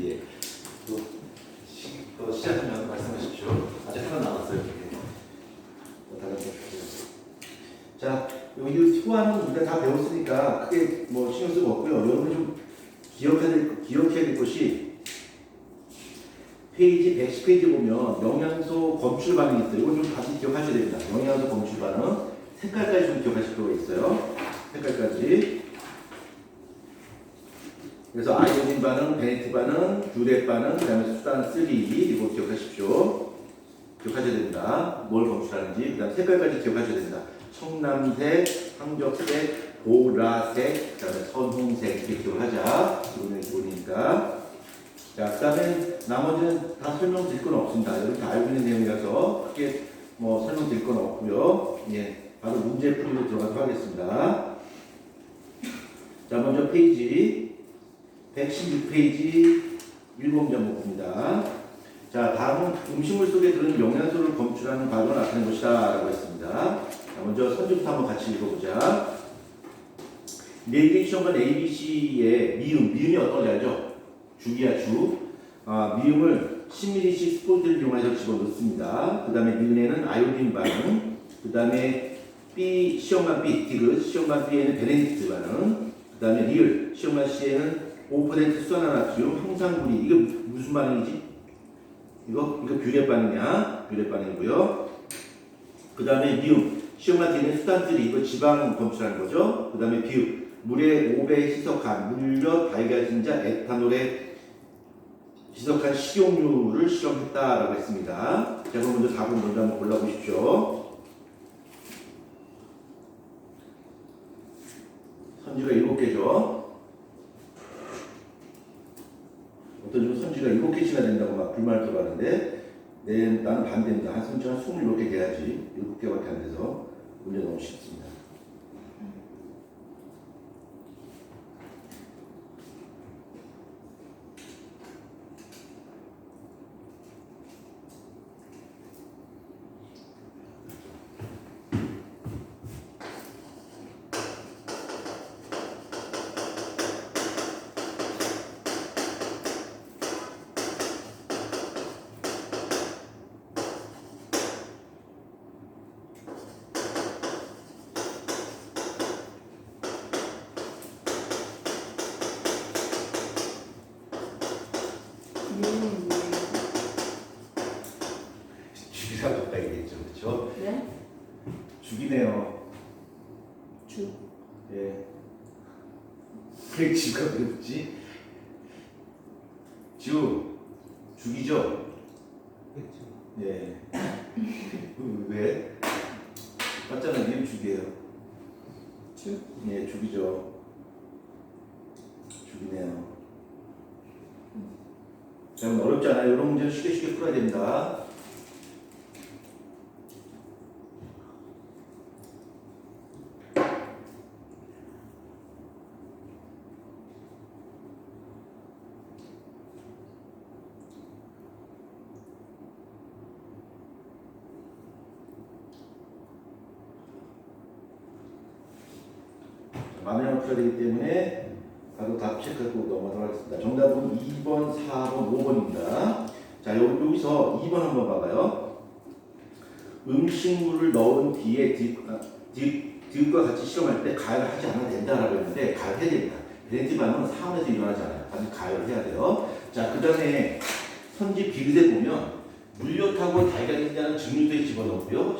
예. 또 시작하면 말씀하십시오. 아직 하나 남았어요. 자, 여기 소화는 우리가 다 배웠으니까 크게 뭐 신경 쓰고 없고요. 여러분이 좀 기억해야 될 것이 페이지 110페이지 보면 영양소 검출 반응이 있어요. 이건 좀 같이 기억하셔야 됩니다. 영양소 검출 반응 색깔까지 좀 기억하실 필요가 있어요. 색깔까지. 그래서 아이오딘 반응, 베네티 반응, 뷰렛 반응, 그 다음에 수단 3 이거 기억하십시오. 기억하셔야 됩니다. 뭘 검출하는지. 그 다음에 색깔까지 기억하셔야 됩니다. 청남색, 황적색, 보라색, 그 다음에 선홍색 이렇게 기억하자. 이거는 기본이니까. 자, 그 다음에 나머지는 다 설명드릴 건 없습니다. 여러분 다 알고 있는 내용이라서 크게 뭐 설명드릴 건 없고요. 예, 바로 문제 풀이로 들어가도록 하겠습니다. 자, 먼저 페이지 116페이지 1번점입니다. 자, 다음은 음식물 속에 들은 영양소를 검출하는 과정을 나타낸 것이다 라고 했습니다. 자, 먼저 선지부터 한번 같이 읽어보자. 내일의 시험관 ABC의 미음이 어떤지 알죠? 죽이야 죽. 미음을 10ml씩 스포츠를 이용해서 집어넣습니다. 그 다음에 니은에는 아이오딘 반응, 그 다음에 B, 시험관 B, 디귿, 시험관 B에는 베네딕트 반응, 그 다음에 리을, 시험관 C에는 5% 수산화나트륨, 황산구리. 이게 무슨 반응이지? 이거 뷰렛 반응이야. 뷰렛 반응이고요. 그 다음에 미음, 시험관 D는 수산쓰리. 이거 지방 검출하는 거죠. 그 다음에 비읍, 물에 5배 희석한 물엿, 달걀진자, 에탄올에 희석한 식용유를 실험했다라고 했습니다. 자, 그럼 먼저 4번 먼저 한번 골라보십시오. 선지가 7개죠. 어떤 좀 선지가 7개씩이나 된다고 막 불만을 토로하는데 나는 반대입니다. 한 선지가 27개 돼야지 7개밖에 안 돼서 문제 너무 쉽습니다. 죽이라고 봐야겠죠, 그렇죠? 네? 죽이네요. 죽. 예. 왜 쥐가 그랬지? 죽이죠? 예. 왜? 맞잖아요. 얘는 죽이에요. 죽. 예, 죽이죠. 죽이네요. 자, 어렵지 않아요. 이런 문제는 쉽게 풀어야 됩니다. 마음을 풀어야 되기 때문에 바로 답 체크하고 넘어가도록 하겠습니다. 정답은 2번, 4번, 5번입니다. 자, 여기서 2번 한번 봐봐요. 음식물을 넣은 뒤에 디귿과 같이 실험할 때 가열을 하지 않아도 된다라고 했는데 가열해야 됩니다. 베네딕트 반응은 사원에서 일어나지 않아요. 반드시 가열을 해야 돼요. 자, 그 다음에 선지 비귿에 보면 물엿하고 달걀인자는 증류소에 집어넣고요.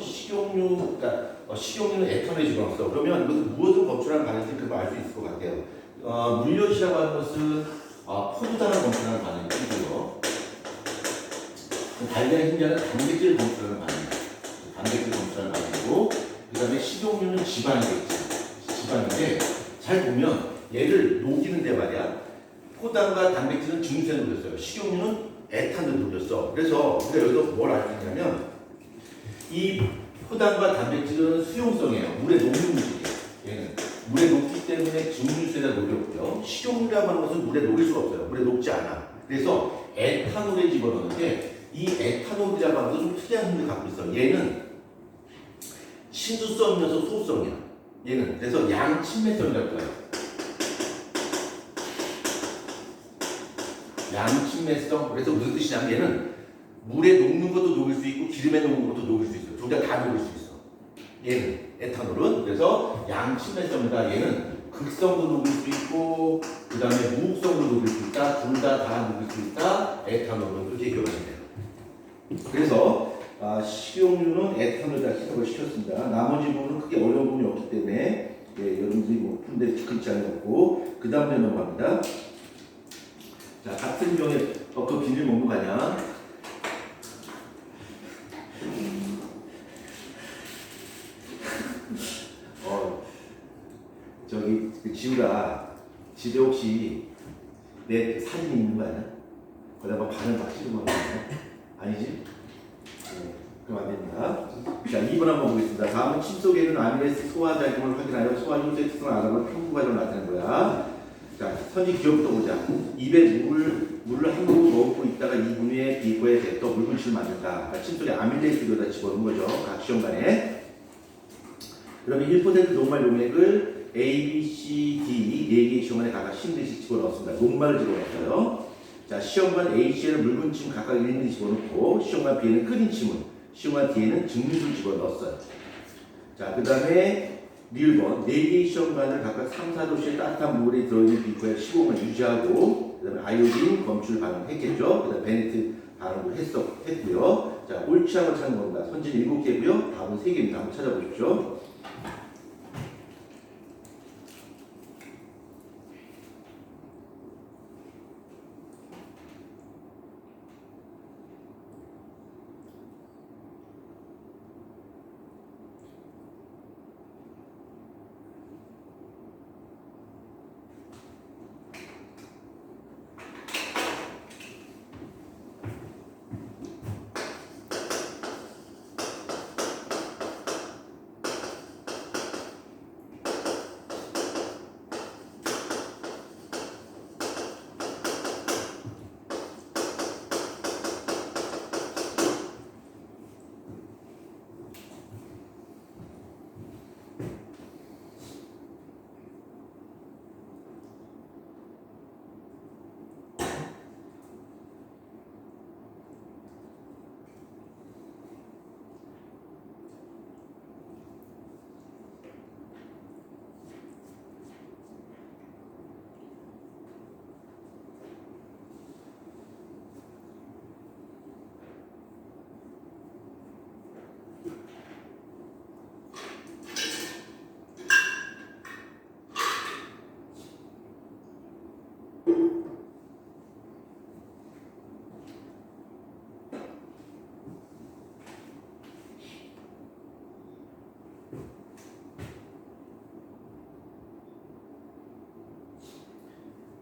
식용유는 에탄올에 집어넣었어. 그러면 이것은 무엇을 검출하는 반응인지 그거 알 수 있을 것 같아요. 물엿이라고 하는 것은 포도당을 검출하는 반응이고요. 달걀인자는 단백질을 검출하는 반응입니다. 단백질 검출하는 반응이고, 그 다음에 식용유는 지방이겠죠. 지방인데 잘 보면 얘를 녹이는데 말이야. 포도당과 단백질은 증류소에 녹였어요. 식용유는 에탄을 녹였어. 그래서 우리가 여기서 뭘 알 수 있냐면 이 포당과 단백질은 수용성이에요. 물에 녹는 음식이에요. 얘는 물에 녹기 때문에 증류수에다 녹였고요. 식용유라고 하는 것은 물에 녹일 수가 없어요. 물에 녹지 않아. 그래서 에탄올에 집어넣는데 이 에탄올이라고 하는 것은 좀 특이한 성질을 갖고 있어. 얘는 친수성이어서 소수성이야. 얘는 그래서 양친매성이라고 해요. 양친매성. 그래서 무슨 뜻이냐면 얘는 물에 녹는 것도 녹일 수 있고 기름에 녹는 것도 녹일 수 있어요. 둘 다 녹일 수 있어. 얘는 에탄올은 그래서 양친매성이다. 얘는 극성도 녹일 수 있고 그 다음에 무극성도 녹일 수 있다. 둘 다 녹일 수 있다. 에탄올은 그렇게 기억하시면 돼요. 그래서 식용유는 에탄올에다 희석을 시켰습니다. 나머지 부분은 크게 어려운 부분이 없기 때문에 여러분들이 뭐 푼데 글지 않고 그 다음에 넘어갑니다. 자, 같은 경우에 그 비닐 먹는 거 아니야? 저기 지우가 집에 혹시 내 사진이 있는 거 아니야? 거기다 막 반을 막 씌우고 하는 거야? 아니지? 네, 그럼 안 됩니다. 자, 2번 한번 보겠습니다. 다음은 침 속에는 아미레스 소화 작용을 확인하여 소화 효소의 특성을 알아보는 평구 과정을 나타낸 거야. 자, 선지 기억부터 보자. 입에 물을 한 모금 넣고 있다가 2분 후에 비거에 뱉어 물분칠을 만든다. 그러니까 침 속에 아밀레이스를 여기다 집어넣은 거죠. 각 시험관에. 그러면 1% 녹말 용액을 A, B, C, D 4개의 시험관에 각각 10ml씩 집어넣었습니다. 녹말을 집어넣었어요. 자, 시험관 A씨에는 묽은 침 각각 1ml 집어넣고 시험관 B에는 끓인 침을, 시험관 D에는 증류수를 집어넣었어요. 자, 그 다음에 1번 4개의 시험관을 각각 3, 4도씨의 따뜻한 물에 들어있는 비커에 15분을 유지하고 그 다음에 아이오딘 검출 반응했겠죠. 그 다음에 베네트 반응도 했고요. 자, 옳지 않고 찾는 겁니다. 선진 7개고요. 답은 3개입니다. 한번 찾아보십시오.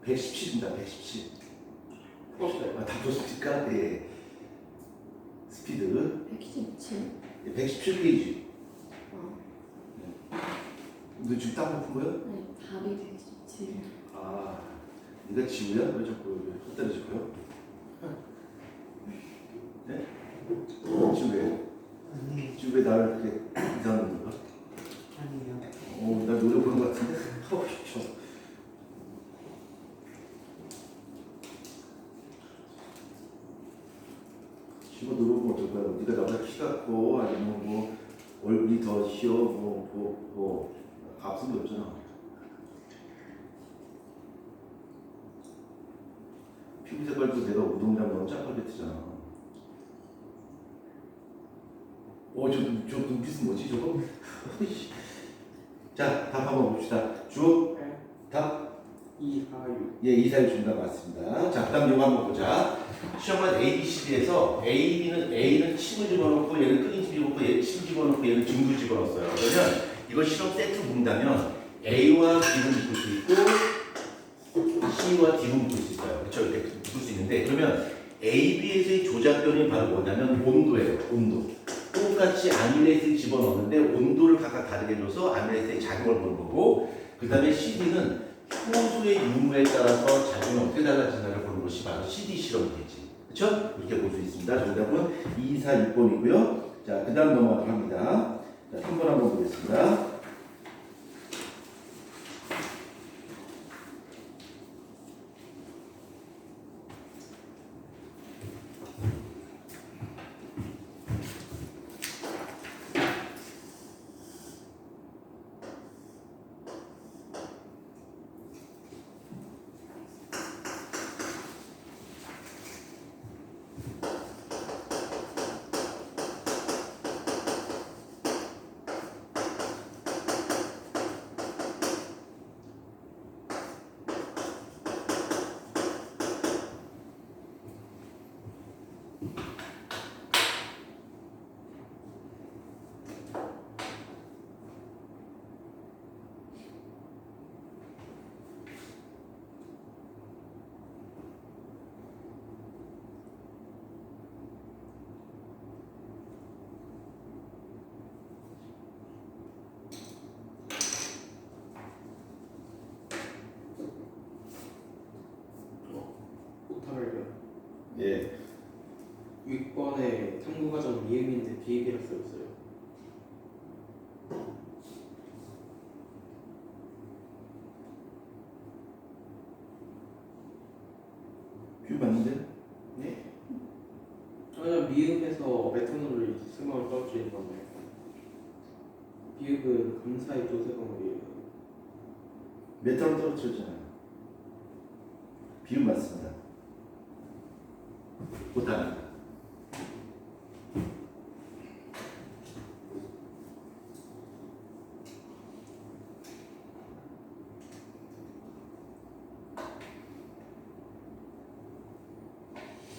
(117입니다) 117. 다 좋습니까? 네. 스피드 117. 117페이지. 너 지금 딱 높은 거야? 네, 답이 117. 네가 지우야? 왜 자꾸 헛다리 짚어요? 네? 지우 왜? 지우 왜 나를 그렇게 이상한 건가? 아니요. 나 노래 보는 것 같은데? 하고 싶죠. 지우 노래 보면 어떨 거야? 네가 나보다 키 같고 아니면 뭐 얼굴이 더 희어 뭐 앞선 거 없잖아. 피부 색깔도 내가 우동이랑 너무 짝팔배트잖아. 저 눈빛은 뭐지 저거? 자, 답 한번 봅시다. 주어? 답? 2, 4, 6. 예, 2, 4, 6 정답 맞습니다. 자, 그 다음 이거 한번 보자. 시험관 A, B, C, D에서 A는 침을 집어넣고 얘는 끓인 침 집어넣고 얘는 침 집어넣고 얘는 증류 집어넣었어요. 그러면 이거 실험 세트 본다면 A와 B는 묶을 수 있고 C와 D는 묶을 수 있어요. 그렇죠? 이렇게 묶을 수 있는데 그러면 A, B에서의 조작변이 바로 뭐냐면 온도예요. 온도. 똑같이 아미레이스를 집어넣는데 온도를 각각 다르게 줘서 아미레이스의 작용을 보는 거고 그 다음에 CD는 효소의 유무에 따라서 작용이 어떻게 달라지나를 보는 것이 바로 CD 실험이겠지. 그렇죠? 이렇게 볼 수 있습니다. 정답은 2, 4, 6번이고요. 자, 그 다음 넘어가도록 합니다. 자, 3번 한번 보겠습니다. 예. 6번에 탐구과정 미음인데 비읍이라 써있어요. 뷰 맞는데? 네? 그냥 미음에서 메탄올을 승화를 떨어뜨리는 건데 비읍은 감사의 조세범이에요. 메탈로 떨어뜨렸잖아요. 비움 맞습니다. 못합니다.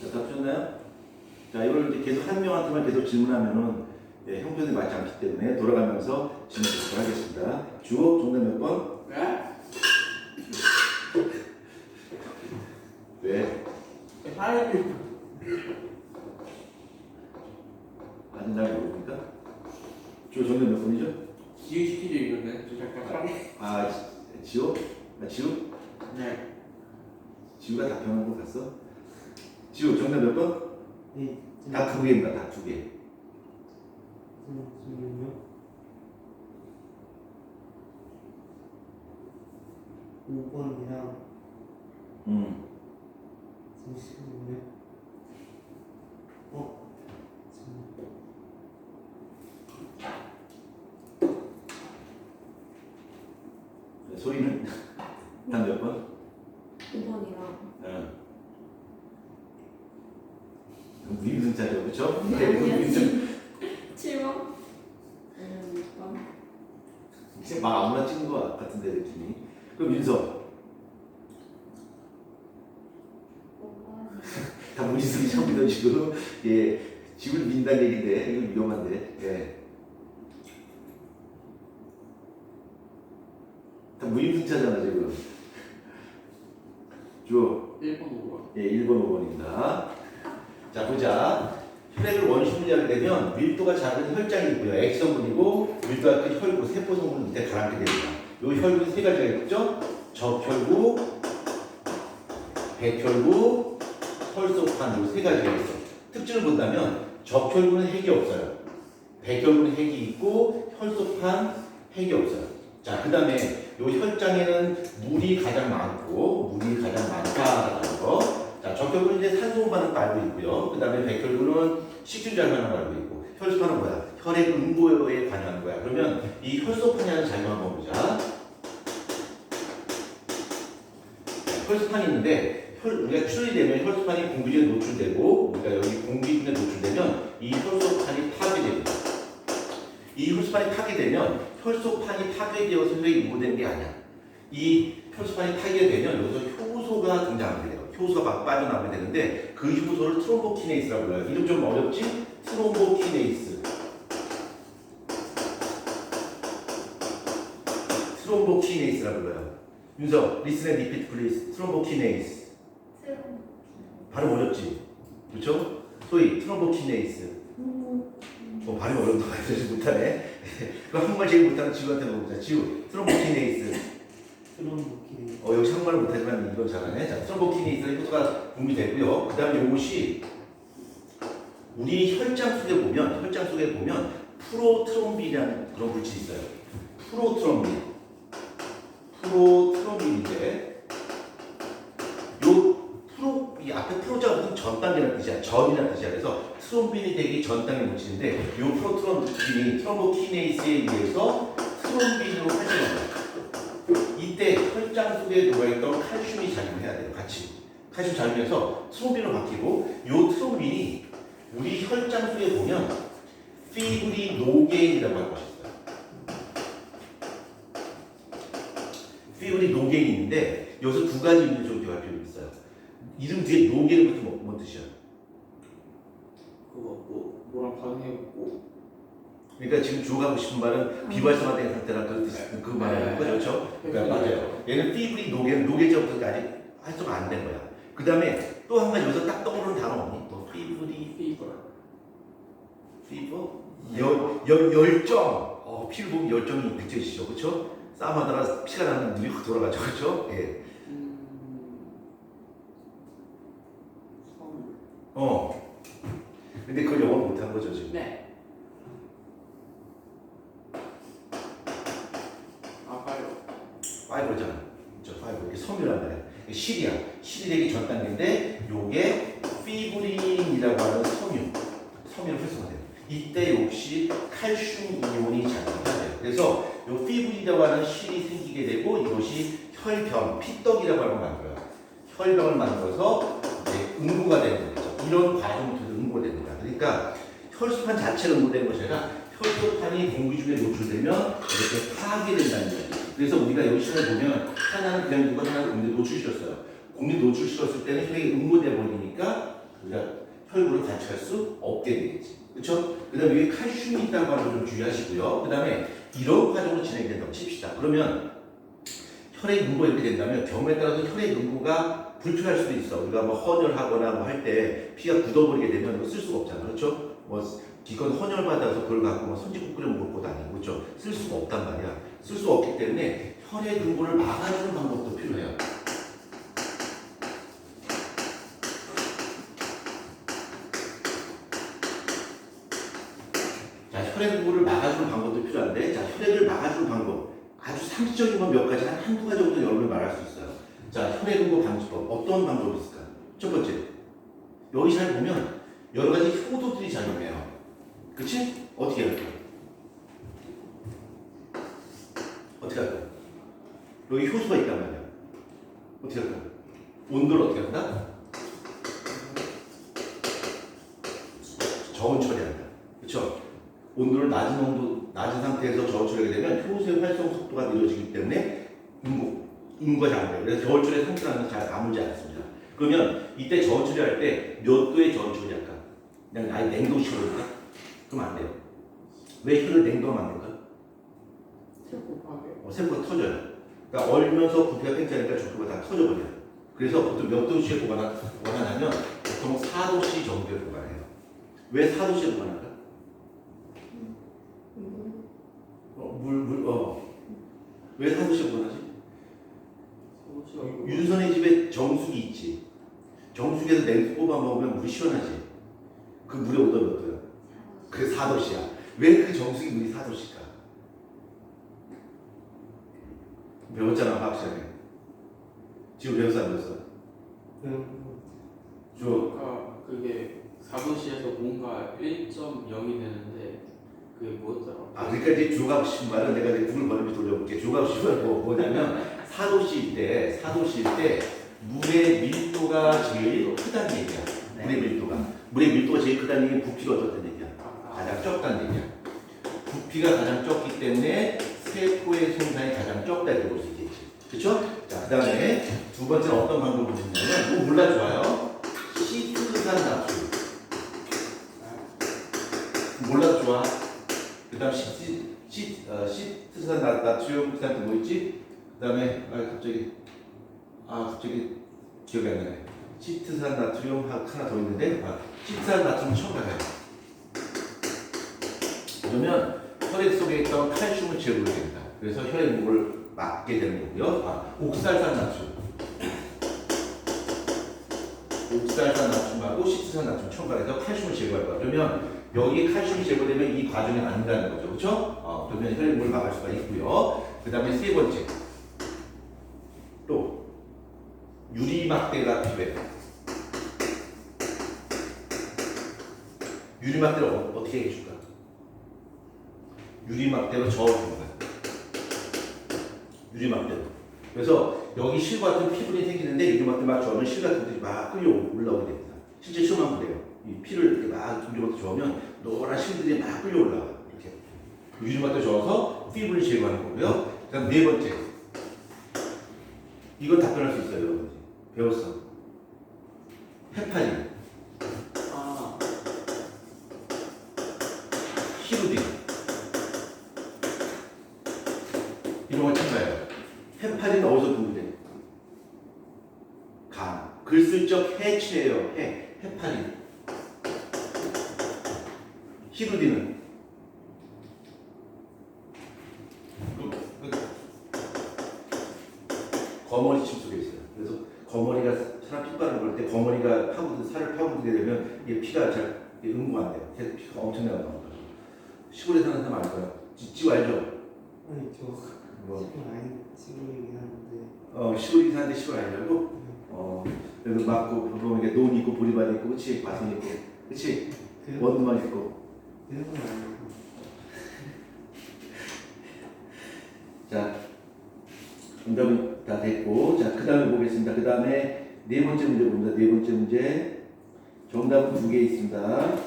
자, 답 주셨나요? 자, 이걸 이제 계속 한 명한테만 계속 질문하면은 예, 형편에 맞지 않기 때문에 돌아가면서 질문 계속 하겠습니다. 주어 정답 몇 번? 네? 왜? 사람이 아닌다고 모릅니까? 주어 정답 몇 번이죠? 지우시키죠 이거는 저 잠깐 아, 지호? 아, 지호? 네. 지호가 답변한 거 봤어? 지호 정답 몇 번? 네. 다 두 개입니다. 다 두 개. 잠시만요. 5번이랑 잠시만요. 소리는 단 몇 번? 2번이랑 위임승차죠, 그렇죠? 아니야. 위임승. 7번? 6번? 이제 막 아무나 찍은 거 같은데 느낌이. 그럼 윤서. 5번. 다 무리수기 처음이다 지금. 예, 집을 민다는 얘긴데 이건 위험한데. 예. 다 무임승차잖아 지금. 주어. 1번 5번. 예, 1번, 5번입니다. 자, 보자. 혈액을 원심을 하게 되면 밀도가 작은 혈장이 있고요. 액성분이고 밀도가 큰 혈구, 세포 성분을 밑에 가라앉게 됩니다. 이 혈구는 세 가지가 있죠. 적혈구, 백혈구, 혈소판 이 세 가지가 있어요. 특징을 본다면 적혈구는 핵이 없어요. 백혈구는 핵이 있고 혈소판 핵이 없어요. 자, 그 다음에 이 혈장에는 물이 가장 많다라는 거. 자, 적혈구는 이제 산소 반응 알고 있고요. 그 다음에 백혈구는 식균 잘반응 알고 있고, 혈소판은 뭐야? 혈액 응고에 관여하는 거야. 그러면 이 혈소판이 하는 작용 한번 보자. 혈소판이 있는데 우리가 출혈이 되면 혈소판이 공기중에 노출되고, 우리가 여기 공기중에 노출되면 이 혈소판이 파괴됩니다. 이 혈소판이 파괴되면 혈소판이 파괴되어서 혈액이 응고되는 게 아니야. 이 혈소판이 파괴되면 여기서 효소가 등장하게 돼요. 효소가 막 빠져나오게 되는데 그 효소를 트롬보키네이스라고 불러요. 이름 좀 어렵지? 트롬보키네이스. 트롬보키네이스라고 불러요. 윤서, listen and repeat please. 트롬보키네이스. 발음 어렵지? 그렇죠? 소희, 트롬보키네이스. 발음 어렵다. 그래서 못하네. 그럼 한국말 제일 못하는 지우한테 물어보자. 지우, 트롬보키네이스. 트롬보키네이스. 역시 한국말 못하지만 이건 잘하네. 자, 트롬보키네이스의 효소가 분비되고요. 그 다음에 이것이 우리 혈장 속에 보면 프로트롬빈이라는 그런 물질이 있어요. 프로트롬빈인데 이 앞에 프로자가 무슨 전 단계라는 뜻이야. 전이라는 뜻이야. 그래서 트롬빈이 되기 전 단계 물질인데 이 프로트롬빈이 트롬보키네이스에 의해서 트롬빈으로 활성화돼요. 이때 혈장 속에 들어있던 칼슘이 작용해야 돼요. 같이. 칼슘 작용해서 트롬빈으로 바뀌고 이 트롬빈이 우리 혈장 속에 보면 피브리노게인이라고 할 것이 있어요. 피브리노게인이 있는데 여기서 두 가지 의미를 좀 기억할 필요가 있어요. 이름 뒤에 노게는 무슨 뭔 뜻이야? 그거 뭐랑 반응해갖고 그러니까 지금 주어가고 싶은 말은 비활성화된 상태라 그 말하는 거죠. 그렇죠? 그러니까 맞아요. 얘는 피브리노게는 노게자부터 아직 활성화 안 된 거야. 그 다음에 또 한 가지 여기서 딱 떠오르는 단어 없니? 뭐 피버? 열정. 피를 보면 열정이 느껴지시죠, 그렇죠? 싸움하다가 피가 나는 눈이 확 돌아가죠, 그렇죠? 예. 근데 그걸 영어로 못한 거죠 지금. 네. 아, 파이브. 파이브잖아. 저 파이브 이게 섬유란 말이야. 이게 실이야. 실이 되기 전 단계인데 요게 피브린이라고 하는 섬유를 활성화돼요. 이때 역시 칼슘 이온이 작용해야 돼요. 그래서 요 피브린이라고 하는 실이 생기게 되고 이것이 혈병, 피떡이라고 하는 걸 만들어요. 혈병을 만들어서 이제 응고가 되는 거죠. 이런 과정을 통해서 응고가 됩니다. 그러니까 혈소판 자체가 응고되는 것이 아니라 혈소판이 공기 중에 노출되면 이렇게 파괴된다는 거예요. 그래서 우리가 여기 시간에 보면 하나는 그냥 누가 하나는 공기 노출시켰어요. 공기 노출시켰을 때는 혈액이 응고돼 버리니까 우리가 혈구를 관측할 수 없게 되겠지. 그렇죠? 그 다음에 여기 칼슘이 있다는 걸 좀 주의하시고요. 그 다음에 이런 과정으로 진행된다고 칩시다. 그러면 혈액 응고가 이렇게 된다면 경우에 따라서 혈액 응고가 불필요할 수도 있어. 우리가 뭐 헌혈하거나 뭐 할 때 피가 굳어버리게 되면 이거 쓸 수가 없잖아. 그렇죠? 뭐 기껏 헌혈 받아서 그걸 갖고 뭐 선지국 끓여 먹을 것도 아니고 그렇죠? 쓸 수가 없단 말이야. 쓸 수가 없기 때문에 혈액 응고를 막아주는 방법도 필요해요. 자, 혈액 응고를 막아주는 방법도 필요한데, 자, 혈액을 막아주는 방법 아주 상식적인 건 몇 가지 한두 가지 정도 여러분이 말할 수 있어요. 자, 혈액 응고 방지법 어떤 방법이 있을까? 첫 번째, 여기 잘 보면 여러 가지 효도들이 작용해요. 그치? 어떻게 할까? 어떻게 할까? 여기 효소가 있단 말이야. 어떻게 할까? 온도를 어떻게 한다? 저온 처리한다. 그쵸? 온도를 낮은 상태에서 저온 처리하게 되면 효소의 활성 속도가 늦어지기 때문에 인구가 잘 안 돼요. 그래서 저온 처리 상태라는 잘 아물지 않습니다. 그러면 이때 저온 처리할 때 몇 도의 저온 처리할까? 그냥 아예 냉동식으로 할까? 그럼 안 돼요. 왜 혈을 냉동하면 안 될까? 곱하기. 세포가 터져요. 그러니까 얼면서 부피가 팽창하니까 적도가 다 터져버려요. 그래서 보통 몇 도씨에 보관하냐면 보통 4도씨 정도에 보관해요. 왜 4도씨에 보관할까? 왜 4도씨에 보관하지? 윤선의 집에 정수기 있지. 정수기에서 냉수 뽑아 먹으면 물이 시원하지. 그 물의 온도가 몇 도야? 그게 4도씨야. 왜 그 정수기 물이 4도씨일까? 배웠잖아, 화학 시간에. 지금 배웠어, 안 배웠어? 아까 그게 4도시에서 뭔가 1.0이 되는데 그게 뭐였더라? 그러니까 이제 주각식 말은 내가 이제 구글 번역기 돌려볼게. 주각식은 뭐냐면 4도씨일 때 물의 밀도가 제일 크다는 얘기야. 물의 밀도가 제일 크다는 얘기는 부피가 어떻다는 얘기야. 가장 적다는 얘기야. 부피가 가장 적기 때문에 세포의 생산이 가장 적다 이렇게 볼 수 있겠지. 그렇죠? 자, 그다음에 두 번째는 어떤 방법을 쓰냐면 뭐 몰라 좋아요. 시트산 나트륨. 몰라도 좋아. 그다음 시트산 나트륨 그다음에 뭐 있지? 그다음에 갑자기 기억이 안 나네. 시트산 나트륨 하나 더 있는데 시트산 나트륨 처음 가요. 그러면 혈액 속에 있던 칼슘을 제거해야 됩니다. 그래서 혈액 응고를 막게 되는 거고요. 옥살산 나트륨. 옥살산 나트륨하고 시트산 나트륨 첨가해서 칼슘을 제거할 거야. 그러면 여기 칼슘이 제거되면 이 과정이 안 가는 거죠. 그렇죠? 그러면 혈액 응고를 막을 수가 있고요. 그 다음에 세 번째. 또 유리막대가 필요해요. 유리막대를 어떻게 해줄까? 유리막대로 저어주는 거야. 유리막대로. 그래서 여기 실 같은 피부이 생기는데 유리막대 막 저으면 실 같은 것들이 막 끌려 올라오게 됩니다. 실제 시험 한번 보세요. 이 피를 이렇게 막 유리막대 저으면 노란 실들이 막 끌려 올라와요. 이렇게. 유리막대 저어서 피부를 제거하는 거고요. 그 다음 네 번째. 이건 답변할 수 있어요, 여러분. 배웠어. 헤파린. 히루딘. 이런 걸 찾아요. 헤파린 어디서 분류돼? 간. 글쓸적 해치예요. 헤파린. 히루딘은 거머리 침 속에 있어요. 그래서 거머리가 사람 피 바르는 걸 때 거머리가 파고든 살을 파고들게 되면 이게 피가 잘 응고가 안 돼요. 계속 피가 엄청나게 나오는 거죠. 시골에 사는 사람 알 거예요. 지구 알죠? 아니 저 뭐, 시골 아닌 시골이긴 한데 시골이긴 한데 시골 아니라고? 그래도 막고 보면 이게 논 있고 보리밭 있고 그치? 과선 있고 그치? 그런 원두만 있고. 그런 건 아니고 자, 정답은 다 됐고, 자, 그 다음에 보겠습니다. 그 다음에 네 번째 문제 봅니다. 네 번째 문제. 정답은 두 개 있습니다.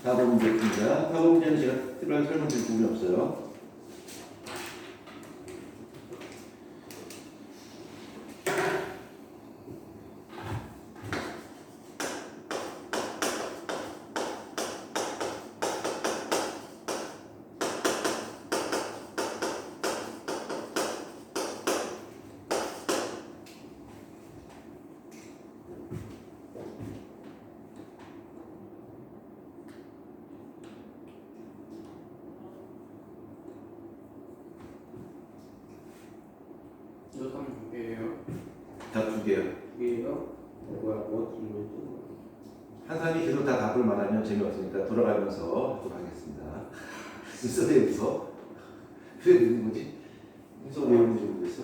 4번 문제입니다. 4번 문제는 제가 특별하게 설명드릴 부분이 없어요. 이거 딱 두 개예요. 다 두 개요. 두 개예요? 뭐야 뭐 이거 한 사람이 계속 다 답을 말하면 재미없으니까 돌아가면서 하도록 하겠습니다. 웃어 왜 웃어? 왜 웃는 거지? 웃어 왜 웃는지 모르겠어.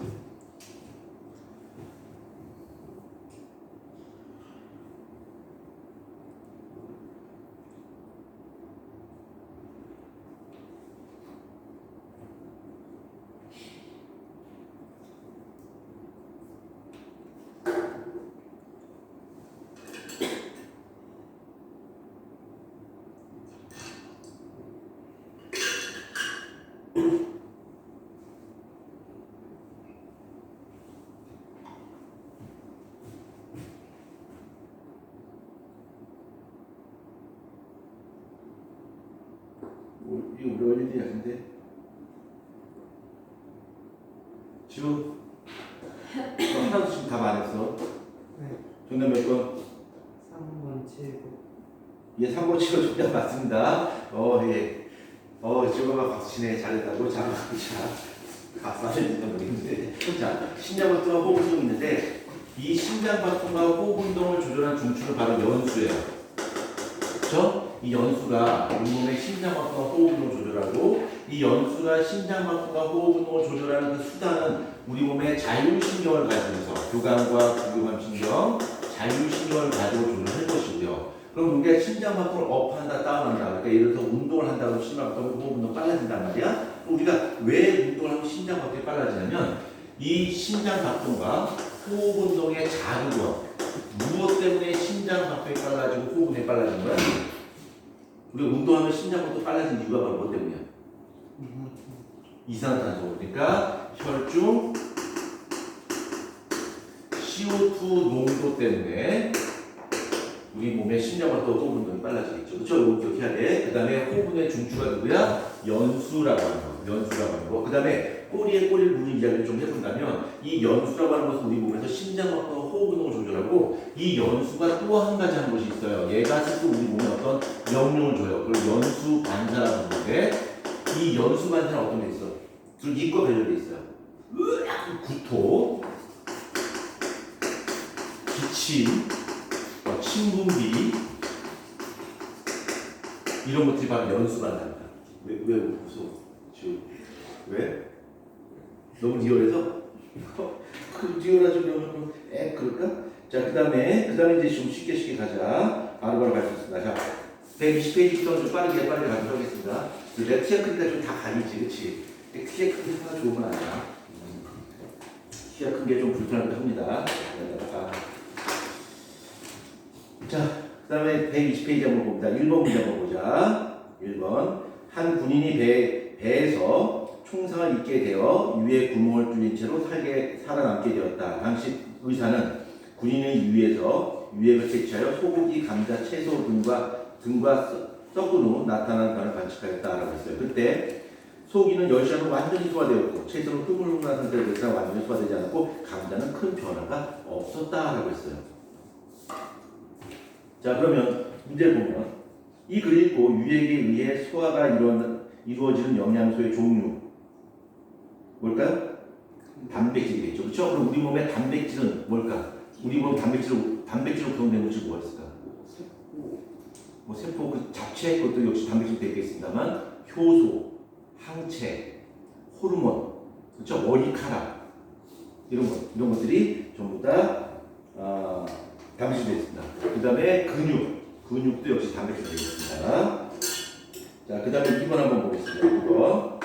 이거 우리 어린이 약인데 지금 하나도 지금 답 안 했어. 네. 정답 몇 번? 3번 7번 예, 3번 치고 정답 맞습니다. 예. 지금 박수 치네. 잘했다고. 자, 박수 하시는 건 모르겠는데. 자, 심장박동과 호흡운동이 있는데 이 심장박동과 호흡운동을 조절한 중추는 바로 연수예요. 그렇죠? 이 연수가 우리 몸의 심장박동과 호흡운동을 조절하고 이 연수가 심장박동과 호흡운동을 조절하는 그 수단은 우리 몸의 자율신경을 가지고서 교감과 부교감 신경, 자율신경을 가지고 조절할 것이고요. 그럼 우리가 심장박동을 업한다, 다운한다. 그러니까 예를 들어서 운동을 한다고 심장박동, 호흡운동 빨라진단 말이야. 그럼 우리가 왜 운동을 하면 심장박동이 빨라지냐면 이 심장박동과 호흡운동의 자극원, 무엇 때문에 심장박동이 빨라지고 호흡운동이 빨라진 거야? 우리가 운동하면 심장박도 빨라진 이유가 바로 뭐 때문이야? 이산화탄소. 그러니까 혈중 CO2 농도 때문에 우리 몸의 심장박도 호흡운동이 빨라지겠죠. 그렇죠? 이거 기억해야 돼. 그 다음에 호흡의 중추가 누구야? 연수라고 하는 거. 연수라고 하는 거. 그 다음에 꼬리에 꼬리를 무는 이야기를 좀 해본다면 이 연수라고 하는 것은 우리 몸에서 심장박동과 호흡운동을 조절하고 이 연수가 또 한 가지 하는 것이 있어요. 얘가 스스로 우리 몸에 어떤 명령을 줘요. 그걸 연수 반사라고 하는데 이 연수 반사는 어떤 게 있어? 둘 이과 관련돼 있어요. 구토, 기침, 침분비 이런 것들이 바로 연수 반사입니다. 왜 웃어? 지금 왜? 너무 리얼해서? 리얼하지 그러면 그럴까? 자, 그 다음에 이제 좀 쉽게 가자. 바로바로 갈 수 있습니다. 자, 120페이지부터 좀 빠르게 가도록 하겠습니다. 내 키가 크니까 좀 다 가리지, 그치? 키가 크기가 좋은 건 아니야. 키가 큰 게 좀 불편하기도 합니다. 자, 그 다음에 120페이지 한번 봅니다. 1번 문제 한번 보자. 1번. 한 군인이 배에서 총상을 입게 되어 위에 구멍을 뚫린 채로 살아남게 되었다. 당시 의사는 군인의 위에서 유액을 채취하여 소고기, 감자, 채소 등과 섞은 후 나타나는 변을 관측하였다라고 했어요. 그때 소고기는 10시간 후 완전히 소화되었고 채소는 흐물흐물한 상태로 돼서 완전히 소화되지 않았고 감자는 큰 변화가 없었다라고 했어요. 자, 그러면 문제를 보면 이 글을 읽고 유액에 의해 소화가 이루어지는 영양소의 종류 뭘까요? 단백질이겠죠. 그렇죠? 그럼 우리 몸의 단백질은 뭘까? 우리 몸 단백질로 구성된 것이 뭐가 있을까? 뭐 세포 그 잡채 것도 역시 단백질 되어 있겠습니다만 효소, 항체, 호르몬, 그렇죠? 머리카락 이런 것들이 전부 다 단백질 되어 있습니다. 그 다음에 근육도 역시 단백질 되어 있습니다. 자, 그 다음에 2번 한번 보겠습니다. 2번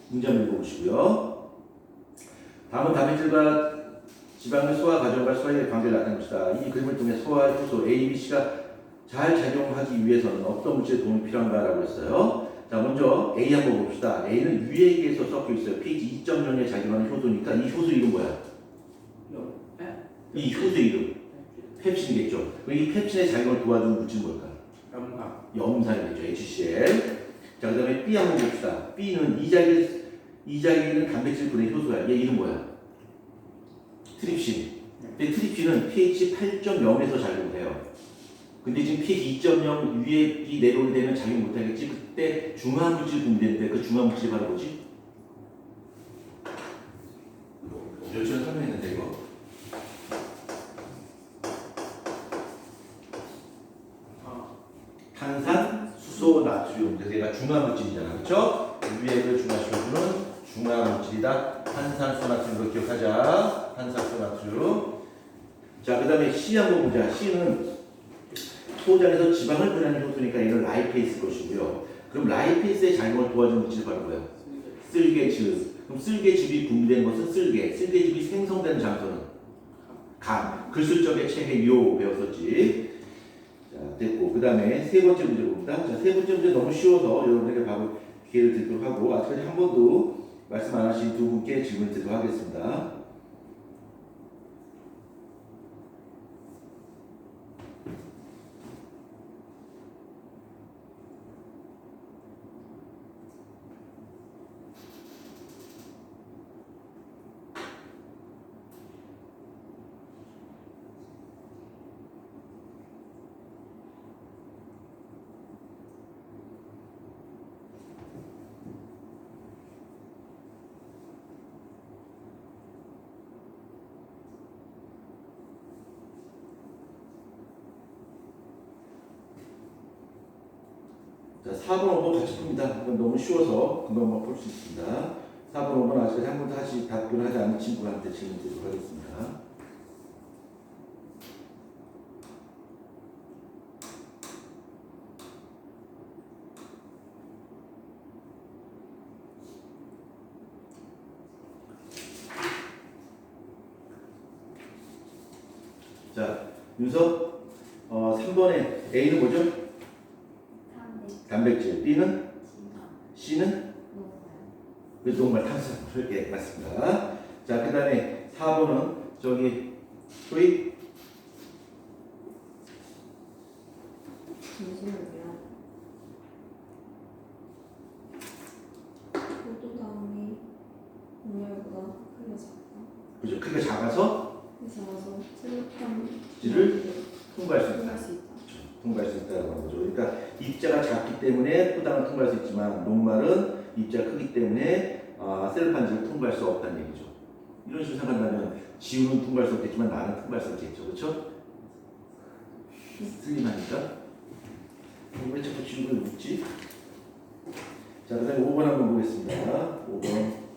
문제 한번 읽어보시고요. 다음은 단백질과 지방의 소화 과정과 소화의 관계를 나타낸 것이다. 이 그림을 통해 소화 효소 A, B, C가 잘 작용하기 위해서는 어떤 물질의 도움이 필요한가라고 했어요. 자, 먼저 A 한번 봅시다. A는 유액에서 섞여 있어요. pH 2.0에 작용하는 효소니까 이 효소 이름 뭐야? 이 효소 이름 펩신이겠죠. 이 펩신의 작용을 도와주는 물질 뭘까? 염산이겠죠. HCl. 자, 그 다음에 B 한번 봅시다. B는 이자기에 있는 단백질분의 효소야. 얘 이름 뭐야? 트립신. 근데 트립신은 pH 8.0에서 작용돼요. 근데 지금 pH 2.0 유액이 내려오게 되면 작용 못하겠지. 그때 중화물질 분비되는데 그 중화물질이 바로 뭐지? 몇 주에 설명했는데 이거? 탄산, 수소, 나트륨. 그래서 얘가 중화물질이잖아. 그렇죠? 유액을 중화시켜주는 중화물질이다. 탄산, 수소, 나트륨. 이거 기억하자. 탄산, 수소, 나트륨. 자, 그 다음에 C 한번 보자. C는 소장에서 지방을 분해하는 효소니까 얘는 라이페이스 것이고요. 그럼 라이페이스의 작용을 도와주는 물질이 바로 뭐예요? 쓸개즙. 그럼 쓸개즙이 분비된 것은 쓸개즙이 생성되는 장소는 간. 글술적의 책에 요 배웠었지. 자, 됐고. 그 다음에 세 번째 문제 봅니다. 자, 세 번째 문제 너무 쉬워서 여러분에게 바로 기회를 드리도록 하고, 아직까지 한 번도 말씀 안 하신 두 분께 질문을 드리도록 하겠습니다. 자, 4번, 5번 같이 풉니다. 이건 너무 쉬워서 금방만 풀 수 있습니다. 4번, 5번 아직까지 한 번도 답변을 하지 않은 친구한테 질문 드리도록 하겠습니다. 자, 윤석, 3번에 A는 뭐죠? 단백질. B는? C는? 녹말 탄수화물. 예, 맞습니다. 자, 그 다음에 4번은 저기 소위 잠시만요. 포도당이 공열보다 크게 작다. 그죠? 크기가 작아서 작아서 슬로탄 지를 통과할 수 있다. 통과할 수 있다. 통과할 수 있다는 거죠. 그러니까 입자가 작기 때문에 포당을 통과할 수 있지만 녹말은 입자가 크기 때문에 셀판지를 통과할 수 없다는 얘기죠. 이런 식으로 생각한다면 지우는 통과할 수 없겠지만 나는 통과할 수 있겠죠. 그렇죠? 틀림하니까. 왜 자꾸 지우를 묻지? 자, 그 다음에 5번 한번 보겠습니다. 5번.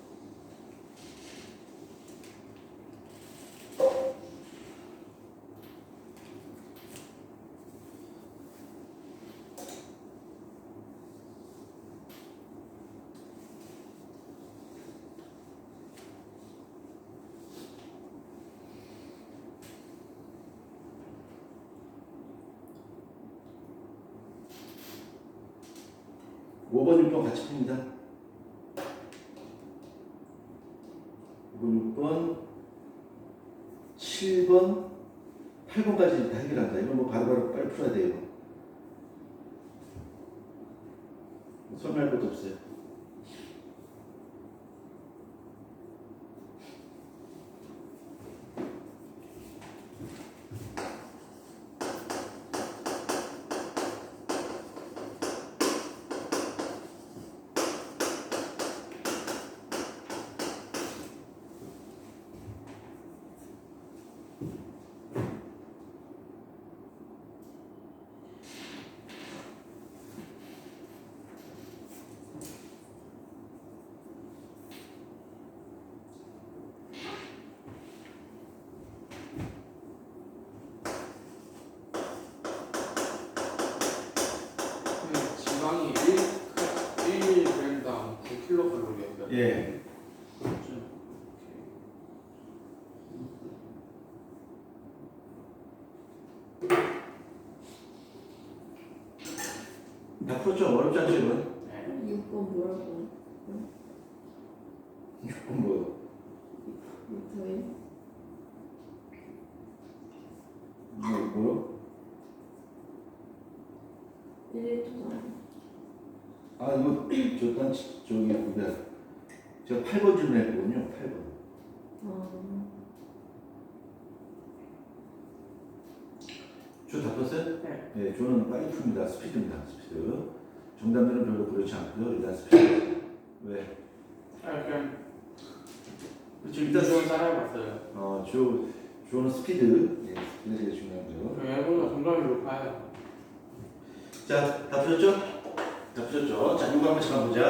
오 번 6번 같이 풉니다. 5번, 6번, 7번, 8번까지 다 해결한다. 이건 뭐 바로바로 빨리 풀어야 돼요. 설명할 것도 없어요. 예. 다 풀었죠? 어렵지 않죠, 이건? 네. 6번 뭐라고? 이건 뭐, 비타민? 뭐요? 1리터잖아. 아, 이거, 저기, 뭐야. 제가 8번 질문했거든요, 8번. 다 풀었어요? 네. 네, 저는 빨리 풉니다. 스피드입니다, 스피드. 정답들은 별로 그렇지 않고요. 일단 스피드. 왜? 아, 그냥 그렇죠, 일단 좀 따라해봤어요. 주어는 스피드. 예, 스피드 되게 중요하고요. 그냥 해보면 정답이 높아요. 자, 다 풀었죠? 다 풀었죠? 자, 이거 한번 잠깐 보자.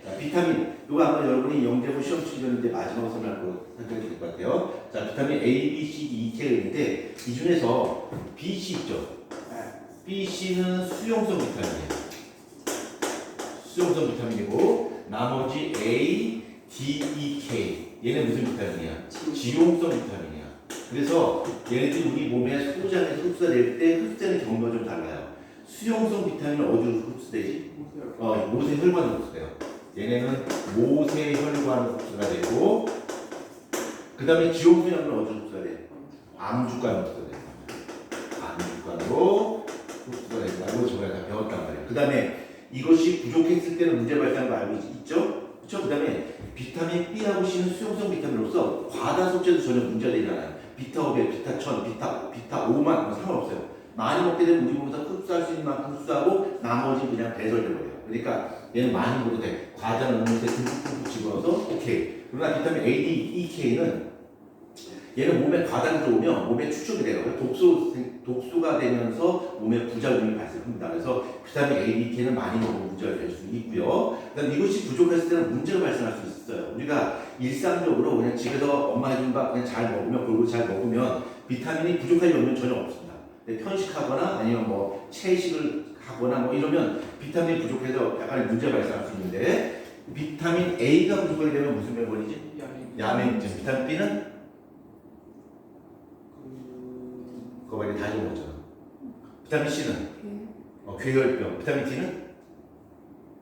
자, 비타민. 이거 아마 여러분이 영재부 시험 치기 전에 이제 마지막으로 설명할 거 생각이 될 것 같아요. 자, 비타민 A, B, C, D, E, K가 있는데 이 중에서 B, C 있죠? 네. B, C는 수용성 비타민이에요. 수용성 비타민이고 나머지 A, D, E, K 얘는 무슨 비타민이야? 지용성 비타민이야. 그래서 얘네들이 우리 몸에 소장에서 흡수가 될 때 흡수되는 경로가 좀 달라요. 수용성 비타민은 어디로 흡수되지? 모세혈관으로 흡수돼요. 얘네는 모세혈관으로 흡수가 되고 그 다음에 지용성 약은 어디로 흡수가 돼? 암주관으로 흡수가 돼. 암주관으로 흡수가 된다고 저희가 다 배웠단 말이에요. 그 다음에 이것이 부족했을 때는 문제 발생하는 거 알고 있죠? 그렇죠? 그 다음에 비타민 B하고 C는 수용성 비타민으로서 과다 섭취도 전혀 문제가 되지 않아요. 비타 500, 비타 1000, 비타 5만 뭐 상관없어요. 많이 먹게 되면 우리 몸에서 흡수할 수 있는 만큼 흡수하고 나머지는 그냥 배설돼버려요. 그러니까 얘는 많이 먹어도 돼. 과자는 음료수에 듬뿍 집어넣어서 오케이. 그러나 비타민 A, D, E, K는 얘는 몸에 과다가 들어오면 몸에 축적이 돼요. 독소가 되면서 몸에 부작용이 발생합니다. 그래서 비타민 A, D, K는 많이 먹으면 문제가 될 수 있고요. 그다음 이것이 부족했을 때는 문제가 발생할 수 있어요. 우리가 일상적으로 그냥 집에서 엄마 해준 밥 그냥 잘 먹으면 골고루 잘 먹으면 비타민이 부족할 염려는 전혀 없습니다. 근데 편식하거나 아니면 뭐 채식을 하거나 뭐 이러면 비타민이 부족해서 약간의 문제가 발생할 수 있는데 비타민 A가 부족하게 되면 무슨 병이 걸리지? 야맹증. 비타민 B는 그거 말이 다 잊어먹었잖아. 비타민 C는 괴혈병. 비타민 D는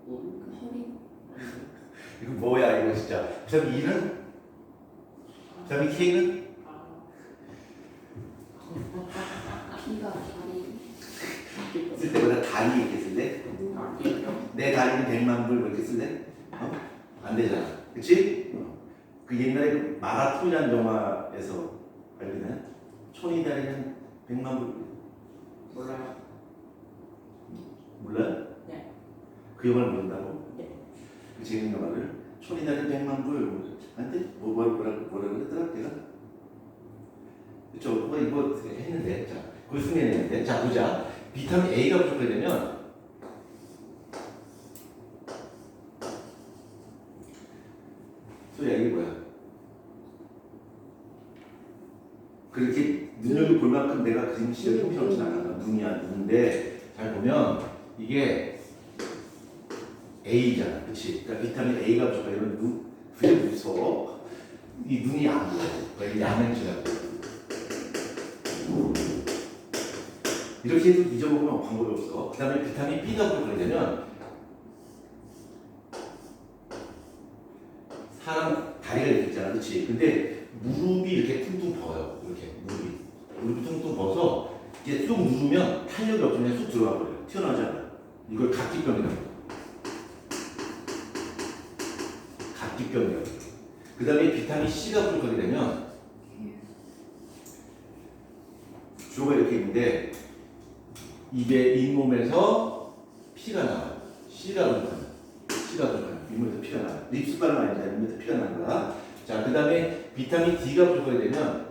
허리. 이거 뭐야 이거 진짜. 비타민 E는 비타민 K는 비가 다리. 쓸 때보다 다리 이렇게 쓸래? 내 다리는 100만 불 이렇게 쓸래? 안 되잖아. 그치? 그 옛날에 그 마라톤이라는 영화에서 알거든? 촌이 다리는 100만 불 몰라요. 몰라요? 네. 그 영화를 모른다고? 네. 그 재밌는 영화를 촌이 다리는 100만 불 한테 뭐라고 그랬더라 걔가? 그쵸? 이거 했는데 자 그걸 승리했는데 자 보자. 비타민 A가 부족하게 되면 소리야 이게 뭐야? 그렇게 눈여겨 볼 만큼 내가 그림 시력이 형편없진 않아. 눈이야 눈인데 잘 보면 이게 A잖아, 그렇지? 그러니까 비타민 A가 부족하게 되면 눈 그게 무서워. 이 눈이 안 보여. 그러니까 야맹증이라고. 이렇게 해도 잊어먹으면 방법이 없어. 그 다음에 비타민 B가 부족하게 되면 사람 다리가 이렇게 있잖아, 그렇지? 근데 무릎이 이렇게 퉁퉁 벗어요. 이렇게 무릎이 퉁퉁 벗어 이제 쑥 누르면 탄력이 없으면 쑥 들어가 버려요. 튀어나오지 않아. 이걸 각기병이라고. 각기병이라고. 그 다음에 비타민 C가 부족하게 되면 주어가 이렇게 있는데 입에 잇몸에서 피가 나와요. C가 부족하면 잇몸에서 피가 나와요. 립스발은 아니다. 잇몸에서 피가 나는 거야. 자, 그 다음에 비타민 D가 부족하게 되면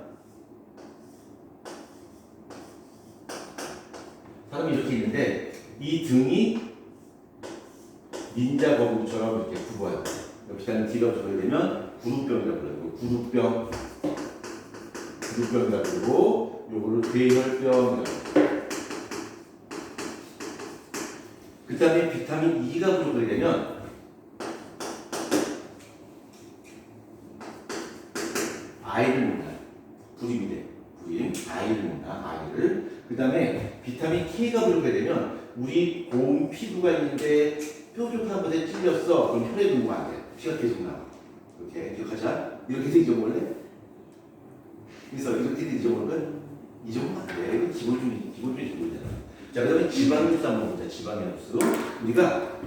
사람이 이렇게 있는데 이 등이 닌자 거북이처럼 이렇게 굽어요. 비타민 D가 부족하게 되면 구루병이라고 그래요. 구루병이라고 그러고 요거를 괴혈병이라고. 그 다음에 비타민 E가 부족하게 되면 I를 넣는다. 불임이 돼. 불임. I를 넣는다. I를. 그 다음에 비타민 K가 부족하게 되면 우리 고운 피부가 있는데 뾰족한 곳에 찔렸어. 그럼 혈액 공부가 안 돼. 피가 계속 나와. 이렇게 기억하자. 이렇게 잊어볼래? 그래서 이렇게 잊어볼래? 잊어보면 안 돼. 이거 기본주의 기본이잖아. 자, 그 다음에 지방의 흡수 한번 보자. 지방의 흡수. 우리가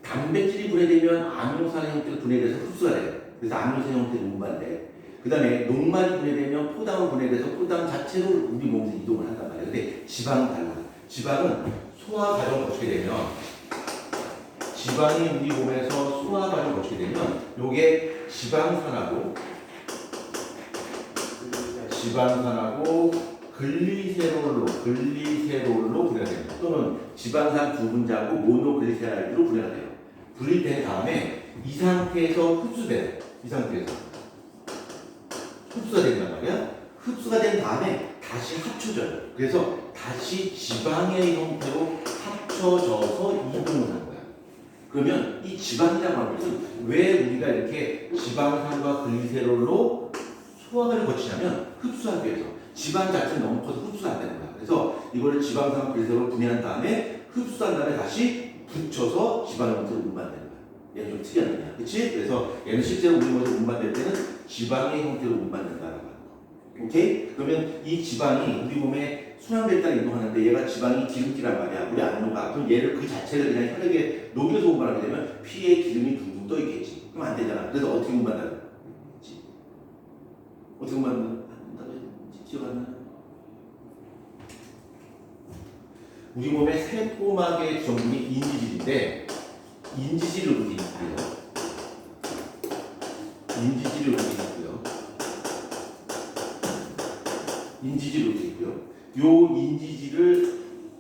단백질이 분해되면 아미노산 형태로 분해돼서 흡수가 돼요. 그래서 아미노산 형태로 운반돼. 그 다음에 녹말이 분해되면 포당으로 분해돼서 포당 자체로 우리 몸에서 이동을 한단 말이야. 근데 지방은 달라. 지방은 소화 과정 거치게 되면 지방이 우리 몸에서 소화 과정 거치게 되면 요게 지방산하고 글리세롤로 분해가 됩니다. 또는 지방산 두 분자하고 모노글리세라이드로 분해가 돼요. 분리된 다음에 이 상태에서 흡수돼요. 이 상태에서 흡수가 된단 말이야. 흡수가 된 다음에 다시 합쳐져요. 그래서 다시 지방의 형태로 합쳐져서 이동을 하는 거야. 그러면 이 지방이라고 하는 것은 왜 우리가 이렇게 지방산과 글리세롤로 소화를 거치냐면 흡수하기 위해서. 지방 자체는 너무 커서 흡수가 안 되는 거야. 그래서 이거를 지방산 글리세롤로 분해한 다음에 흡수한 다음에 다시 붙여서 지방 형태로 운반되는 거야. 얘는 좀 특이한 거야. 그치? 그래서 얘는 실제로 우리 몸에서 운반될 때는 지방의 형태로 운반된다라고 하는 거. 오케이? 그러면 이 지방이 우리 몸에 순환벨타를 이동하는데 얘가 지방이 기름기란 말이야. 우리 안 녹아. 그럼 얘를 그 자체를 그냥 혈액에 녹여서 운반하게 되면 피에 기름이 둥둥 떠 있겠지. 그럼 안 되잖아. 그래서 어떻게 운반하는 거야? 어떻게 운반하는 거야? 기억 안 나요? 우리 몸의 세포막의 전분이 인지질인데 인지질을 우리 있고요. 인지질을 우리 있고요. 인지질을 우리 있고요. 요 인지질을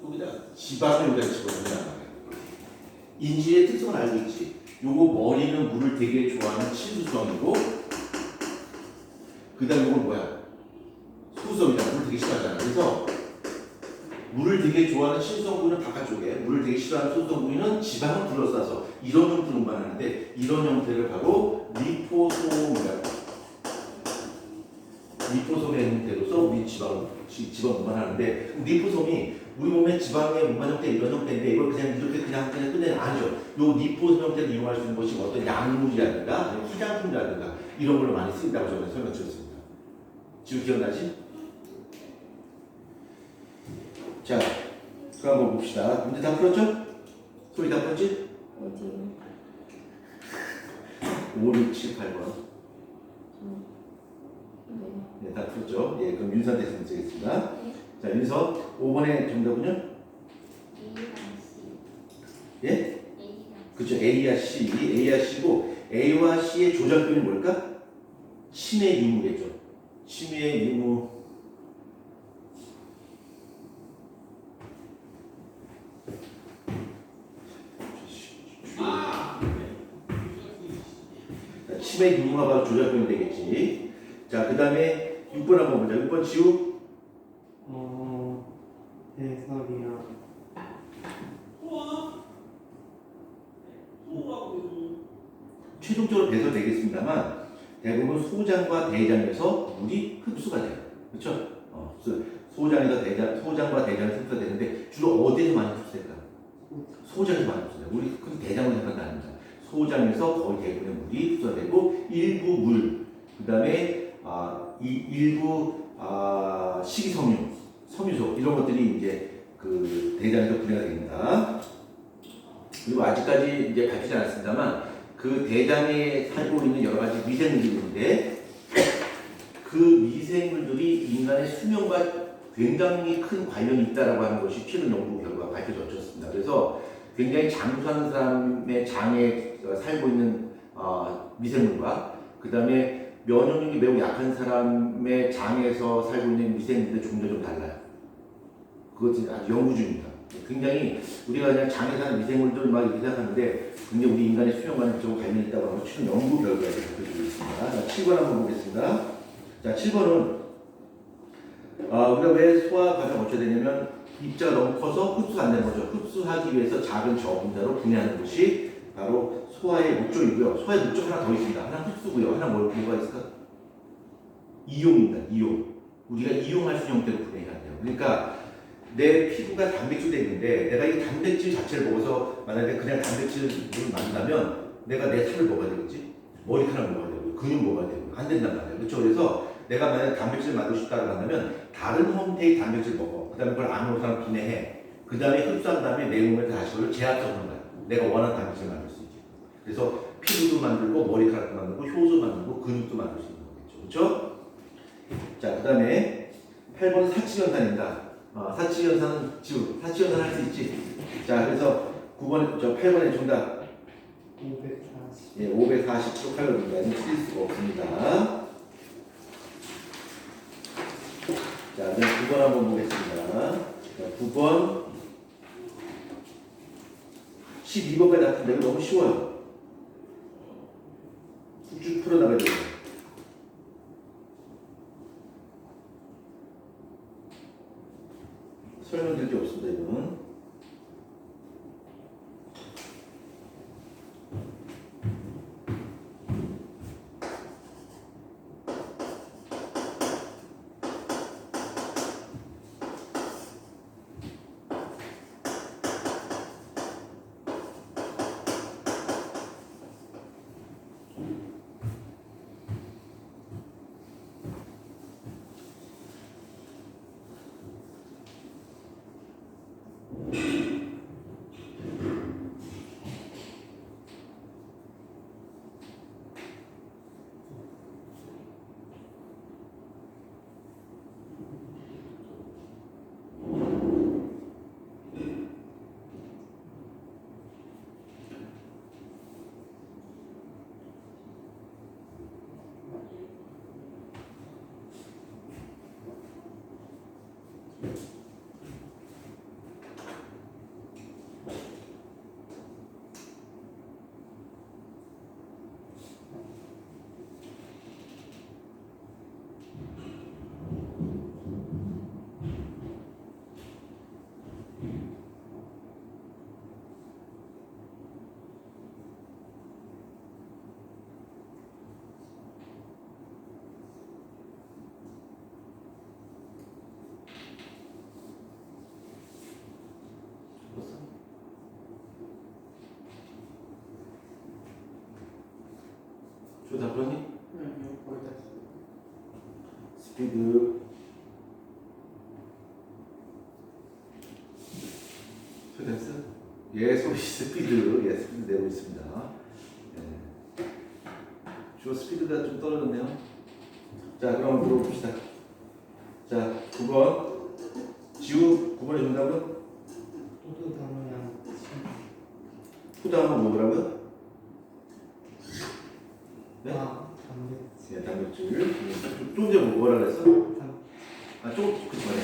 여기다 지방을 여기다 집어넣는단 말이에요. 인지의 특성을 알고 있지. 요거 머리는 물을 되게 좋아하는 친수성이고 그 다음 요건 뭐야? 소수성이잖아. 물을 되게 싫어하잖아. 그래서 물을 되게 좋아하는 친수성 부위는 바깥쪽에, 물을 되게 싫어하는 소수성 부위는 지방을 둘러싸서 이런 형태로 운반하는데 이런 형태를 바로 리포솜의 형태로서 우리 지방 운반하는데 리포솜이 우리 몸의 지방의 운반 형태 이런 형태인데 이걸 그냥 이렇게 그냥 끝내는 아니죠. 요 리포솜 형태를 이용할 수 있는 것이 어떤 약물이라든가 아니면 화장품이라든가 이런 걸로 많이 쓰인다고 저는 설명드렸습니다. 지금 기억나지? 자, 그럼 한번 봅시다. 문제 다 풀었죠? 소리 다 풀었지? 어디요? 5, 6, 7, 8번. 네. 네, 다 풀었죠? 예, 그럼 윤서한테 문제 드리겠습니다. 네. 자, 윤서 5번의 정답은요? A랑 C. 예? A랑 그렇죠. A와 C고 A와 C의 조작비는 뭘까? 침의 유무겠죠. 침의 유무. 침의 유무가 바로 조작비면 되겠지. 자, 그 다음에 6번 한번 보자. 6번 지우. 해설이랑 최종적으로 배설되겠습니다만 대부분 소장과 대장에서 물이 흡수가 돼요. 그렇죠? 소장과 대장에서 흡수가 되는데 주로 어디에서 많이 흡수될까? 소장에서 많이 흡수돼요. 우리 그 대장으로 생각하는 게 아닙니다. 소장에서 거의 대부분의 물이 흡수가 되고 일부 물, 그 다음에 일부 식이섬유, 섬유소 이런 것들이 이제 그 대장에서 분해가 됩니다. 그리고 아직까지 이제 밝히지 않았습니다만 그 대장에 살고 있는 여러 가지 미생물들이 있는데 그 미생물들이 인간의 수명과 굉장히 큰 관련이 있다라고 하는 것이 최근 연구 결과가 밝혀졌습니다. 그래서 굉장히 장수한 사람의 장에 살고 있는 미생물과 그 다음에 면역력이 매우 약한 사람의 장에서 살고 있는 미생물들 종류가 좀 달라요. 그것은 아주 연구 중입니다. 굉장히 우리가 그냥 장에 사는 미생물들 막 이렇게 생각하는데 굉장히 우리 인간의 수명과는 좀 관련이 있다고 하는 최근 연구 결과가 밝혀지고 있습니다. 자, 7번 한번 보겠습니다. 자, 7번은 우리가 왜 소화 과정을 어쩌야 되냐면 입자가 너무 커서 흡수가 안 되는 거죠. 흡수하기 위해서 작은 저분자로 분해하는 것이 바로 소화의 목적이고요. 소화의 목적 하나 더 있습니다. 하나 흡수고요. 하나 뭐가 있을까? 이용입니다. 이용. 우리가 이용할 수 있는 형태로 분해해야 돼요. 그러니까 내 피부가 단백질이 있는데 내가 이 단백질 자체를 먹어서 만약에 그냥 단백질을 만든다면 내가 내 살을 먹어야 되겠지? 머리카락을 먹어야 되고 근육 먹어야 되고 안 된단 말이에요. 그렇죠? 그래서 내가 만약에 단백질을 만들고 싶다고 한다면 다른 형태의 단백질을 먹어. 그 다음에 그걸 아미노산을 분해해. 그 다음에 흡수한 다음에 내 몸에 다시 그걸 재합성하는 거야. 내가 원하는 단백질을 만들 수 있게. 그래서 피부도 만들고 머리카락도 만들고 효소 만들고 근육도 만들 수 있는 거겠죠. 그렇죠? 자, 그 다음에 8번은 사치연산입니다. 사치연산은 지우. 사치연산 할 수 있지. 자, 그래서 8번의 정답. 540. 예, 540초 칼로리까지 틀릴 수가 없습니다. 자, 이제 9번 한번 보겠습니다. 자, 9번 12번까지 나쁜데 너무 쉬워요. 쭉 풀어나가야 돼요. 설명드릴 게 없습니다, 이건. 다 풀었니? 네, 거의 다 했어요. 스피드 소댄스? 예, 소리 스피드. 예, 스피드 내고 있습니다. 예. 주로 스피드가 좀 떨어졌네요. 자, 그럼 물어봅시다. 자, 9번 지우 9번의 정답은? 호두 단호양 후다하면 뭐더라고요? 네? 단백질. 예, 단백질. 좀 전에 뭐라 그랬어? 좀 그 전에.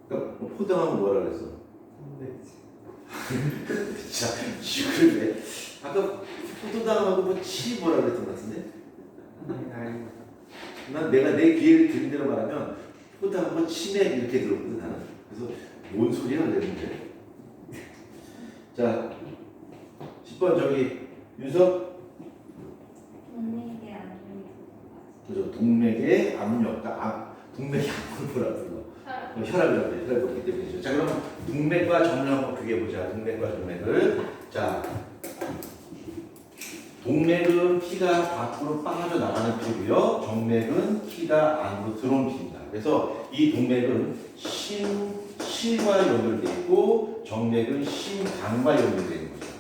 그러니까 포장하면 뭐라 그랬어? 단백질. 자, 이걸 왜? 아까 포도당하고 뭐라 그랬던 것 같은데? 아닙니다. 난 내가 내 귀에 들은 대로 말하면 포도당하고 치맥 이렇게 들었거든 나는. 그래서 뭔 소리야 그랬는데. 자, 10번 저기 윤석. 동맥의 압력이 그죠? 동맥의 압력. 동맥의 압력을 뭐라 불러? 혈압이라고 해요. 혈압이 높기 때문이죠. 자, 그럼 동맥과 정맥 한번 비교해보자. 동맥과 정맥을. 자, 동맥은 피가 밖으로 빠져나가는 피고요. 정맥은 피가 안으로 들어오는 피입니다. 그래서 이 동맥은 신과 연결되어 있고 정맥은 신강과 연결되어 있는 거죠.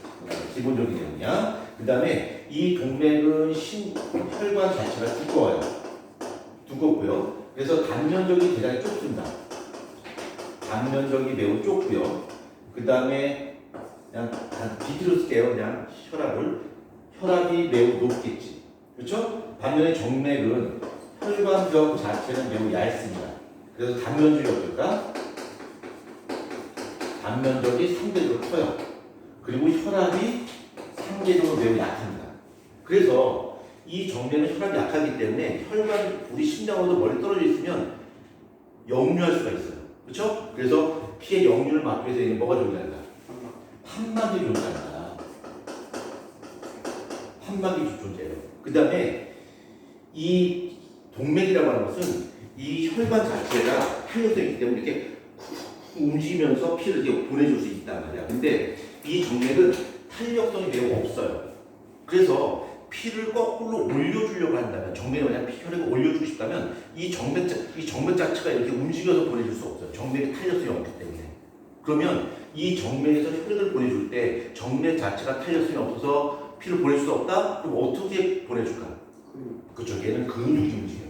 기본적인 내용이야. 그 다음에 이 동맥은 혈관 자체가 두꺼워요. 두껍고요. 그래서 단면적이 대단히 좁습니다. 단면적이 매우 좁고요. 그 다음에 그냥 비트로 쓸게요. 그냥 혈압이 매우 높겠지. 그렇죠? 반면에 정맥은 혈관벽 자체는 매우 얇습니다. 그래서 단면적이 어떨까? 단면적이 상대적으로 커요. 그리고 혈압이 상대적으로 매우 약합니다. 그래서 이 정맥은 혈압이 약하기 때문에 우리 심장으로도 멀리 떨어져 있으면 역류할 수가 있어요. 그렇죠? 그래서 피의 역류를 막기 위해서 뭐가 존재한다? 판막이 존재한다. 판막이 존재해요. 그 다음에 이 동맥이라고 하는 것은 이 혈관 자체가 탄력성이 있기 때문에 이렇게 움직이면서 피를 이렇게 보내줄 수 있단 말이야. 근데 이 정맥은 탄력성이 매우 없어요. 그래서 피를 거꾸로 올려주려고 한다면, 정맥에 만약 혈액을 올려주고 싶다면 이 정맥 자체가 이렇게 움직여서 보내줄 수 없어요. 정맥이 탄력성이 없기 때문에. 그러면 이 정맥에서 혈액을 보내줄 때 정맥 자체가 탄력성이 없어서 피를 보낼 수 없다? 그럼 어떻게 보내줄까? 그렇죠. 얘는 근육이 움직여요.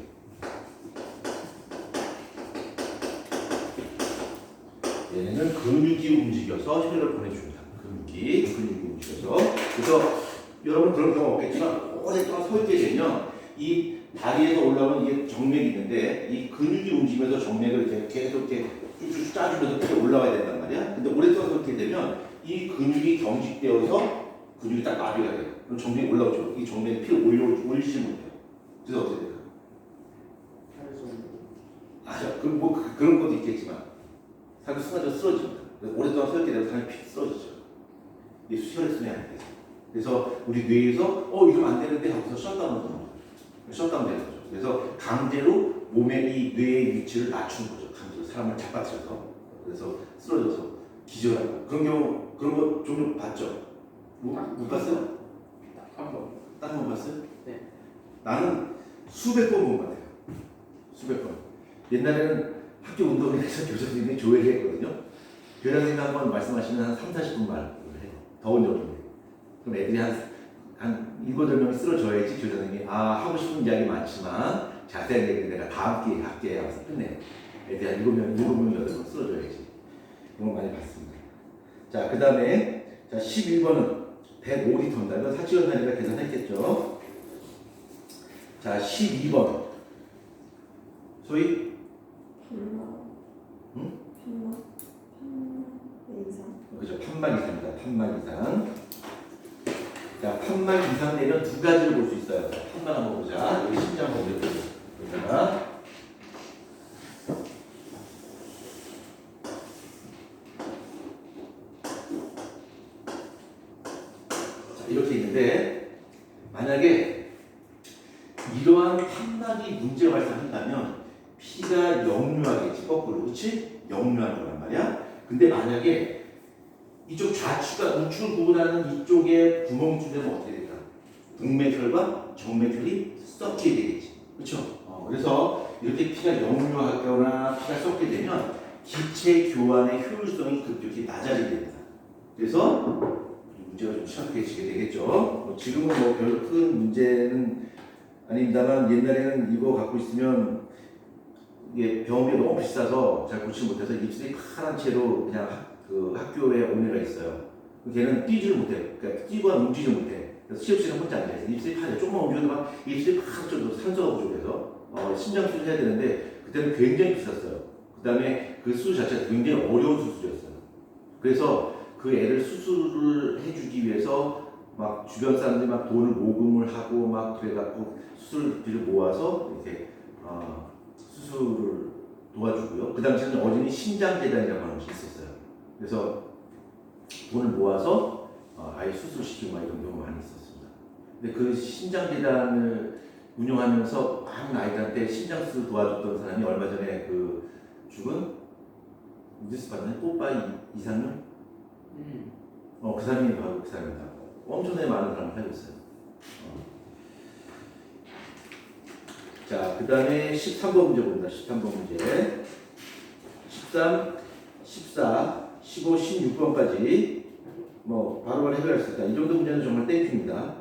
얘는 근육이 움직여서 혈액을 보내줍니다. 근육이 움직여서. 그래서 여러분 그런 경우 없겠지만 오랫동안 서 있게 되면 이 다리에서 올라오는 이게 정맥이 있는데 이 근육이 움직이면서 정맥을 이렇게 계속 이렇게 쭉쭉 짜주면서 이렇게 올라와야 된단 말이야. 근데 오랫동안 서 있게 되면 이 근육이 경직되어서 근육이 딱 마비가 돼요. 그럼 정맥이 올라오죠. 이 정맥이 피를 올리지 못해요. 그래서 어떻게 돼요? 그런 것도 있겠지만 사람이 순간적으로 쓰러집니다. 오랫동안 서 있게 되면 사람이 피 쓰러지죠. 이게 혈액순환이 안 돼요. 그래서 우리 뇌에서 이러면 안 되는데 하고서 셧다운 되는 거죠. 그래서 강제로 몸의 이 뇌의 위치를 맞추는 거죠. 강제로 사람을 잡아뜨려서. 그래서 쓰러져서 기절하고 그런 거 종종 봤죠? 못 봤어요? 딱 한 번 봤어요? 네. 나는 수백 번 본 것 같아요. 수백 번. 옛날에는 학교 운동회에서 교장 선생님이 조회를 했거든요. 교장 선생님 한번 말씀하시면 한 3, 40분 말을 해요. 더운 여름에. 그럼 애들이 한 7, 8명이 쓰러져야지 교장 선생님이 하고 싶은 이야기 많지만 자세한 얘기는 내가 다음 기회에 할게 하면서 끝내요. 애들이 한 7명, 8명 쓰러져야지. 그런 거 많이 봤습니다. 자, 그 다음에 11번은 105리터입니다. 이건 사치원장이가 계산했겠죠. 자, 12번. 소위? 응? 그죠. 판막 이상입니다. 판막 이상. 자, 판막 이상 되면 두 가지를 볼 수 있어요. 판막 한번 보자. 여기 심장 한번 보자. 이렇게 있는데 만약에 이러한 판막이 문제 발생한다면 피가 역류하겠지. 거꾸로. 그렇지? 역류하는 거란 말이야. 근데 만약에 이쪽 좌측과 우측을 구분하는 이쪽에 구멍 주면 어떻게 될까? 동맥혈과 정맥혈이 섞이게 되겠지. 그렇죠? 그래서 이렇게 피가 역류하거나 피가 섞게 되면 기체 교환의 효율성이 급격히 낮아지게 됩니다. 그래서 문제가 좀 심각해지게 되겠죠. 지금은 별로 큰 문제는 아닙니다만 옛날에는 이거 갖고 있으면 이게 병원비 너무 비싸서 잘 고치지 못해서 입술이 파란 채로 그냥 학교에 온 애가 있어요. 걔는 뛰지를 못해. 그러니까 뛰거나 움직이지 못해. 그래서 시험실에 혼자 앉아있어. 입술이 파래. 조금만 움직여도 막 입술이 파랗죠. 산소가 부족해서 심장 수술 해야 되는데 그때는 굉장히 비쌌어요. 그 다음에 그 수술 자체가 굉장히 어려운 수술이었어요. 그래서 그 애를 수술을 해주기 위해서 막 주변 사람들이 막 돈을 모금을 하고 막 그래갖고 수술비를 모아서 이렇게 수술을 도와주고요. 그 당시에는 어린이 신장재단이라고 하는 것이 있었어요. 그래서 돈을 모아서 아예 수술시키고 막 이런 경우가 많이 있었습니다. 근데 그 신장재단을 운영하면서 많은 아이들한테 신장 수술 도와줬던 사람이 얼마 전에 그 죽은 뉴스 봤나요? 뽀빠이 이상윤? 그 사람이 바로 그 사람이다. 엄청나게 많은 사람을 살고 있어요. 자, 그 다음에 13번 문제 봅니다. 13번 문제. 13, 14, 15, 16번까지 바로바로 해결할 수 있다. 이 정도 문제는 정말 땡큐입니다.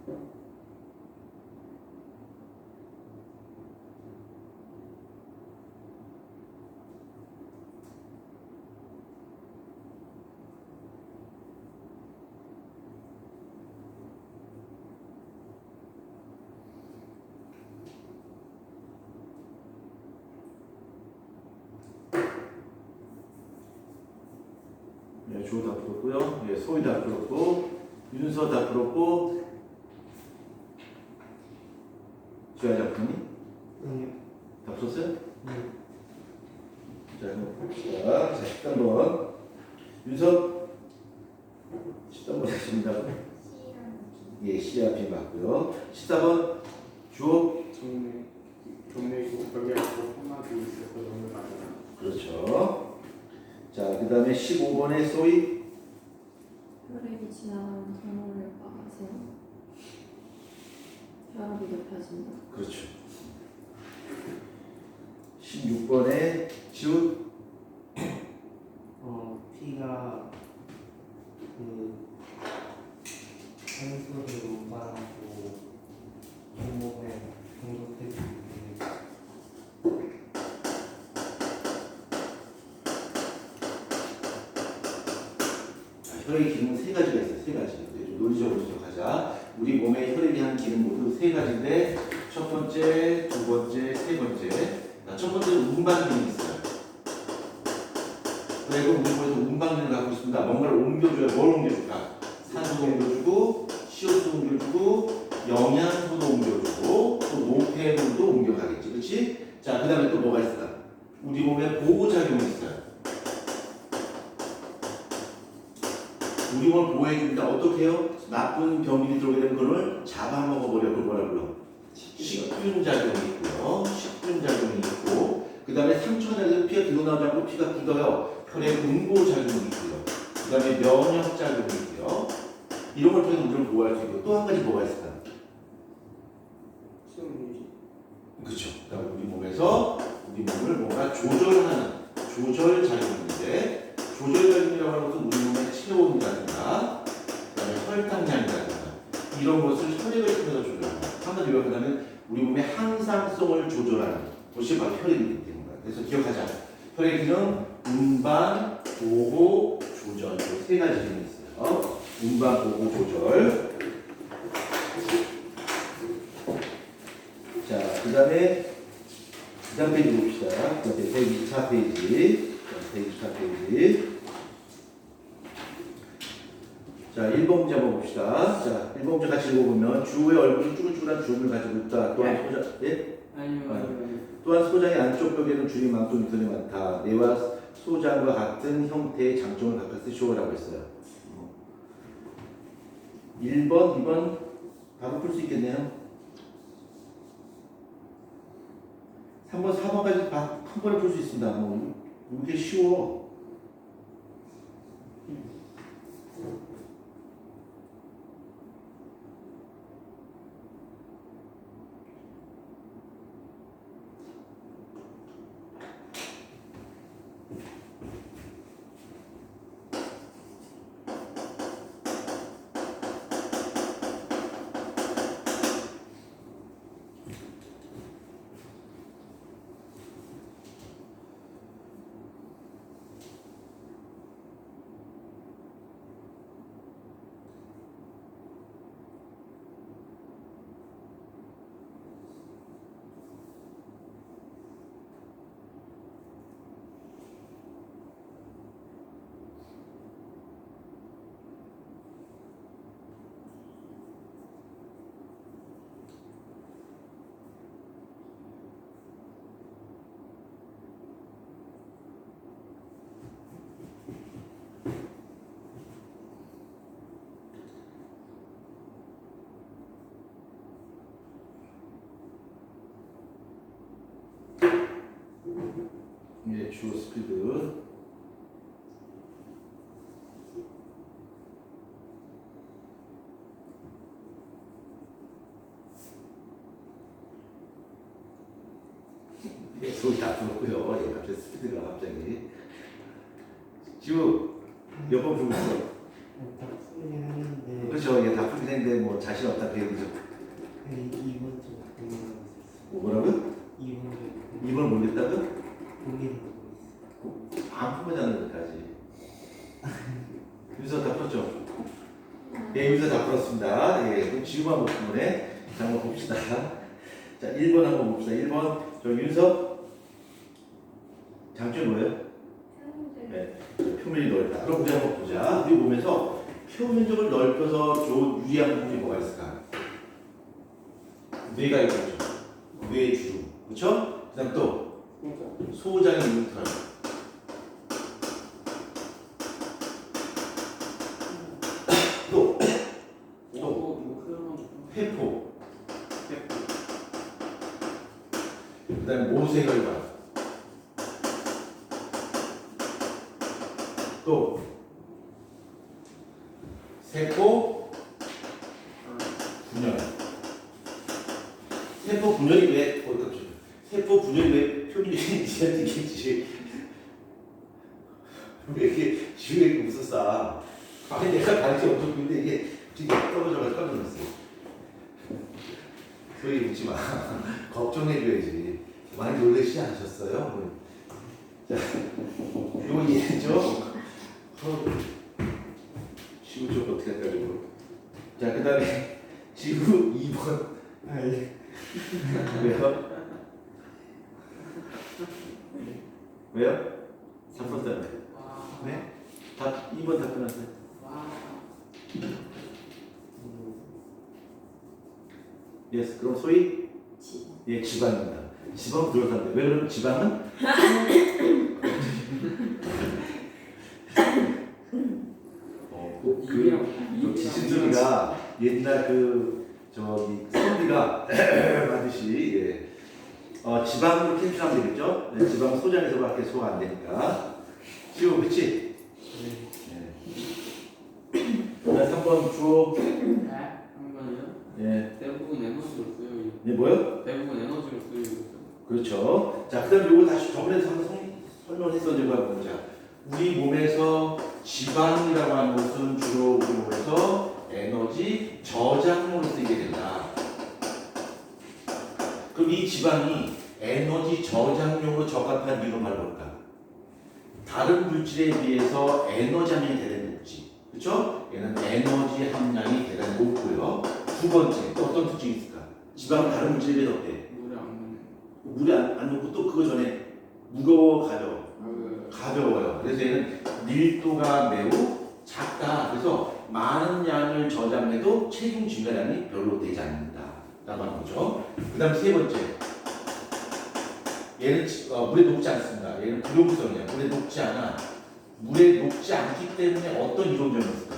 네, 주호 다 풀었고요. 예, 소희 다 풀었고, 윤서 다 풀었고, 지아 작품이 아니요. 다 풀었어요? 네. 자, 한번 봅시다. 자, 13번. 윤서 13번 하십니다. C랑 B. 예, C와 B 맞고요. 14번 주호. 동네이고 벽이하고 한마디 있어서 너무 많아. 그렇죠. 자, 그 다음에 15번에 소희. 혈액이 지나가는 경로를 막아서 혈압이 높아진다. 그렇죠. 16번에 지우. P가 그 산소를 운반하고 온몸에 공급해 주기 혈액 기능은 세 가지가 있어요. 세 가지. 좀 논리적으로 지적하자. 우리 몸에 혈액이 한 기능 모두 세 가지인데 첫 번째, 두 번째, 세 번째. 첫 번째는 운반 기능이 있어요. 혈액은 우리 몸에서 운반 기능을 갖고 있습니다. 뭔가를 옮겨줘야 뭘 옮겨줄까? 산소도 옮겨주고, CO2도 옮겨주고, 영양소도 옮겨주고, 또 노폐물도 옮겨가겠지. 그렇지? 자, 그 다음에 또 뭐가 있을까? 우리 몸에 보호작용이 있어요. 우리 몸을 보호해줍니다. 어떻게 해요? 나쁜 병균이 들어오게 되면 그걸 잡아먹어버려. 그걸 뭐라 불러? 식균작용이 있고요. 식균작용이 있고, 그 다음에 상처가 나면 피가 뒤로 나오지 않고 피가 굳어요. 혈액 응고작용이 있고요. 그 다음에 면역작용이 있고요. 이런 걸 통해서 우리를 보호할 수 있고, 또 한 가지 뭐가 있을까? 수능 유지. 그렇죠. 그러니까 우리 몸에서 우리 몸을 뭔가 조절하는 조절작용인데, 조절작용이라고 하는 것은 우리 몸의 체온이라든가, 그다음에 혈당량이라든가 이런 것을 혈액을 통해서 조절합니다. 한마디로 요약하자면 우리 몸의 항상성을 조절하는 것이 바로 혈액이기 때문입니다. 그래서 기억하자. 혈액 기능, 운반, 보호, 조절 이 세 가지 기능이 있어요. 운반, 보호, 조절. 자, 그 다음 페이지 봅시다. 그 다음에 124 페이지. 124 페이지. 자, 1번 문제 한번 봅시다. 자, 1번 문제 같이 읽어보면 주의 얼굴이 쭈글쭈글한 주름을 가지고 있다. 또한 소장, 예? 아니요. 또한 소장의 안쪽 벽에는 주름이 많고 밑선이 많다. 뇌와 소장과 같은 형태의 장점을 각각 쓰시오라고 했어요. 1번, 2번 바로 풀 수 있겠네요. 3번, 4번까지 한 번에 풀 수 있습니다. 뭐 이게 쉬워. 예, 주어 스피드. 예, 소리 다 들었고요. 예, 갑자기 스피드가 갑자기. 지우, 몇 번 풀고 있어? 다 풀긴 했는데 그렇죠. 이게 다 풀긴 했는데 뭐 자신 없다 배우죠. 2번 좀 고민하고 뭐 뭐라고요? 있어요. 2번 좀 2번 모르겠다고? 고민하고 안 풀면 끝까지. 윤서 다 풀었죠? 예, 윤서 다 풀었습니다. 예, 그럼 지금 한번 푼거네. 자, 한번 봅시다. 자, 1번 한번 봅시다. 1번. 저 윤서. 장점이 뭐예요? 사람들 네, 표면이 넓다. 그럼 우리 한번 보자. 우리 보면서 표면적을 넓혀서 좋은 유리한 부분이 뭐가 있을까? 뇌가 있죠. 뇌의 주름. 그렇죠? 그 다음 또 소장의 흉터. 또 회포. 그 다음에 모세혈관. 또 세포 분열. 세포 분열이 왜 세포 분열이 왜 표면이 이상하겠지? 왜 이렇게 지우개 웃었어? 아니 내가 가르쳐 엄청 근데 이게 지금 떨어져가지고 깜짝 놀랐어요. 소리 웃지 마. 걱정해줘야지. 많이 놀라시지 않으셨어요? 자, 이거 이해했죠? 지구 좀 어떻게 할까 이거. 자, 그 다음에 지구 2번. 왜요? 왜요? 다 풀었다며. 네? 다 2번 다 끝났어요. 예스. 그럼 소위 예 지방입니다. 지방 들어간대. 왜 그러면 지방은 그 지진들이가 옛날 그 저기 선비가 하듯이 예. 지방으로 캠핑하면 되겠죠? 네, 지방 소장에서밖에 소화 안 되니까. 지금 그치? 네. 3번 주호. 예. 대부분 에너지로 쓰여요. 네, 뭐요? 대부분 에너지로 쓰여요. 그렇죠. 자, 그 다음에 요거 다시 저번에도 한번 설명했었는지 보자. 우리 몸에서 지방이라고 하는 것은 주로 우리 몸에서 에너지 저장으로 쓰이게 된다. 그럼 이 지방이 에너지 저장용으로 적합한 이유는 바로 뭘까? 다른 물질에 비해서 에너지 함량이 대단히 높지. 그렇죠? 얘는 에너지 함량이 대단히 높고요. 두 번째, 또 어떤 특징이 있을까? 지방은 다른 물질에 비해서 어때? 물에 안 녹고 또 그거 전에 무거워 가벼워. 가벼워요. 그래서 얘는 밀도가 매우 작다. 그래서 많은 양을 저장해도 체중 증가량이 별로 되지 않는다. 라고 하는 거죠. 그 다음 세 번째. 얘는 물에 녹지 않습니다. 얘는 불용성이야. 물에 녹지 않아. 물에 녹지 않기 때문에 어떤 이론점이 있을까?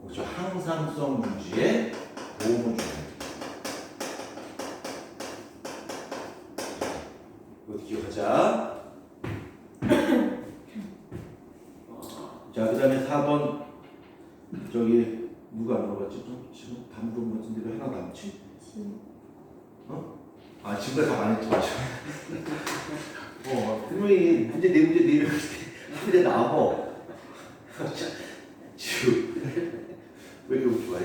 그렇죠. 항상성 유지에 도움을 주는. 이것도 기억하자. 자, 그 다음에 4번. 저기, 누가 안 물어봤지? 좀 지금 다 물어본 것 같은데 왜 하나 남지? 아, 지금까지 다 많이 했죠. 맞아. 분명히 문제 내릴 때 한대 나와. 지우. 왜 이렇게 좋아해?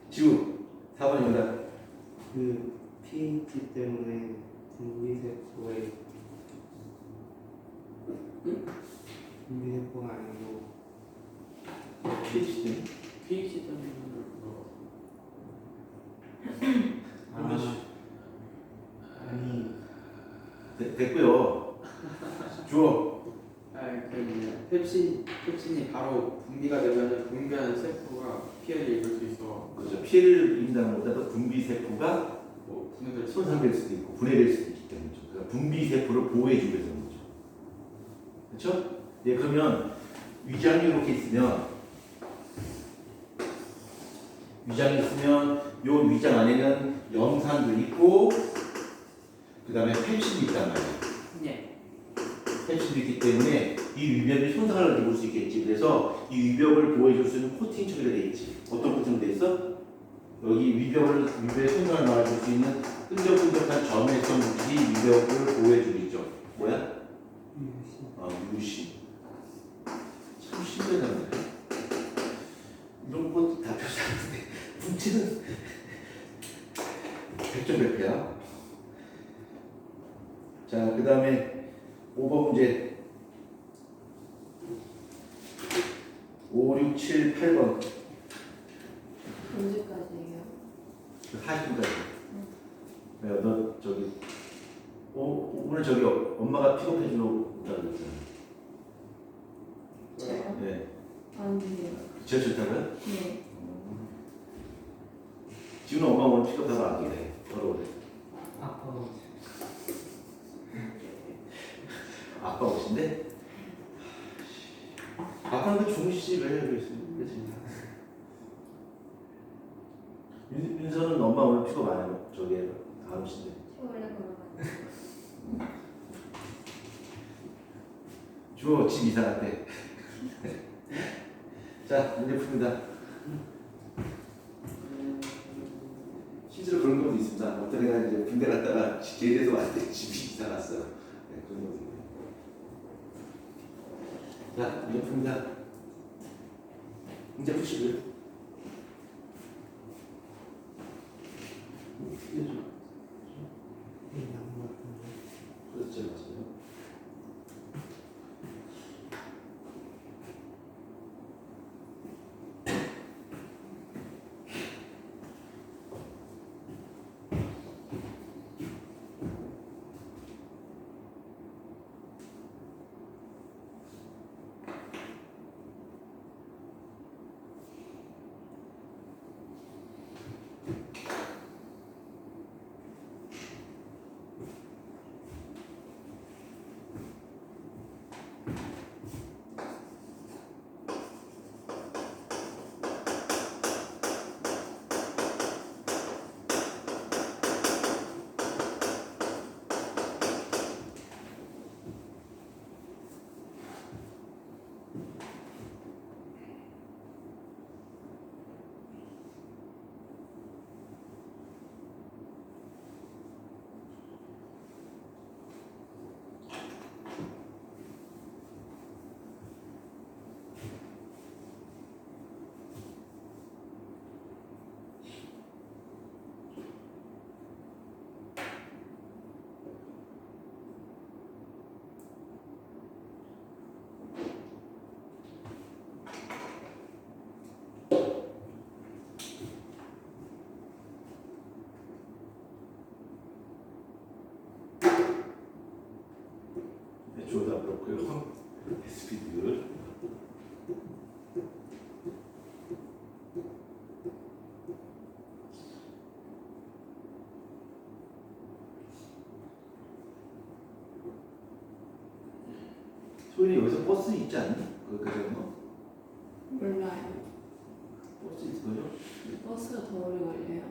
지우. 4번 정답. 그 pH 때문에 분비세포에 분비세포가 아니고 pH 때문에? pH 때문에 아니 됐고요. 주어. 펩신이 바로 분비가 되면 분비하는 세포가 피해를 입을 수 있어. 그렇죠. 피해를 입는다는 것보다 분비세포가 뭐 분해될 수 손상될 수도 있고 분해될 수도 있기 때문이죠. 그러니까 분비세포를 보호해주기 위해서 그런 거죠. 그렇죠? 예, 그러면 위장이 이렇게 있으면 요 위장 안에는 염산도 있고 그 다음에 펩신도 있단 말이에요. 네. 펩신도 있기 때문에 이 위벽이 손상을 입을 수 있겠지. 그래서 이 위벽을 보호해줄 수 있는 코팅 처리가 돼 있지. 어떤 코팅으로 돼 있어? 여기 위벽의 손상을 막아줄 수 있는 끈적끈적한 점액성 물질이 위벽을 보호해주고 있죠. 뭐야? 유시. 참 신기하잖아요. 이런 거다 표시하는데 문제는 100점 100개야. 자, 그 다음에 5번 문제 5, 6, 7, 8번 언제까지예요? 40분까지. 야, 너 저기 오늘 저기 엄마가 픽업해 주러 온다고 그랬잖아. 제가? 네. 아니에요. 제일 좋다고요? 네. 지금 엄마 오늘 픽업하러 안 오래. 걸어오래. 아빠가 아빠 오신대? 아빠는 그 중시 왜 여기 있어? 그치? 윤서는 엄마 오늘 픽업 안 해요. 저기 안 오신대. 원래 걸어가요. 주호 집 이사 갔대. 자, 문제 풉니다. 실제로 그런 것도 있습니다. 어떤 애가 이제 군대 갔다가 제대에서 왔는데 집이 이사 갔어요. 네, 그런 것도 있고. 자, 문제 풉니다. 문제 푸시고요. 나무 같은데. 그렇죠, 맞아요. 네, 주어다 그렇고요. 스피드. 소연이 여기서 버스 있지 않니? 그 정도? 몰라요. 버스 있을 거죠? 버스가 더 오래 걸려요.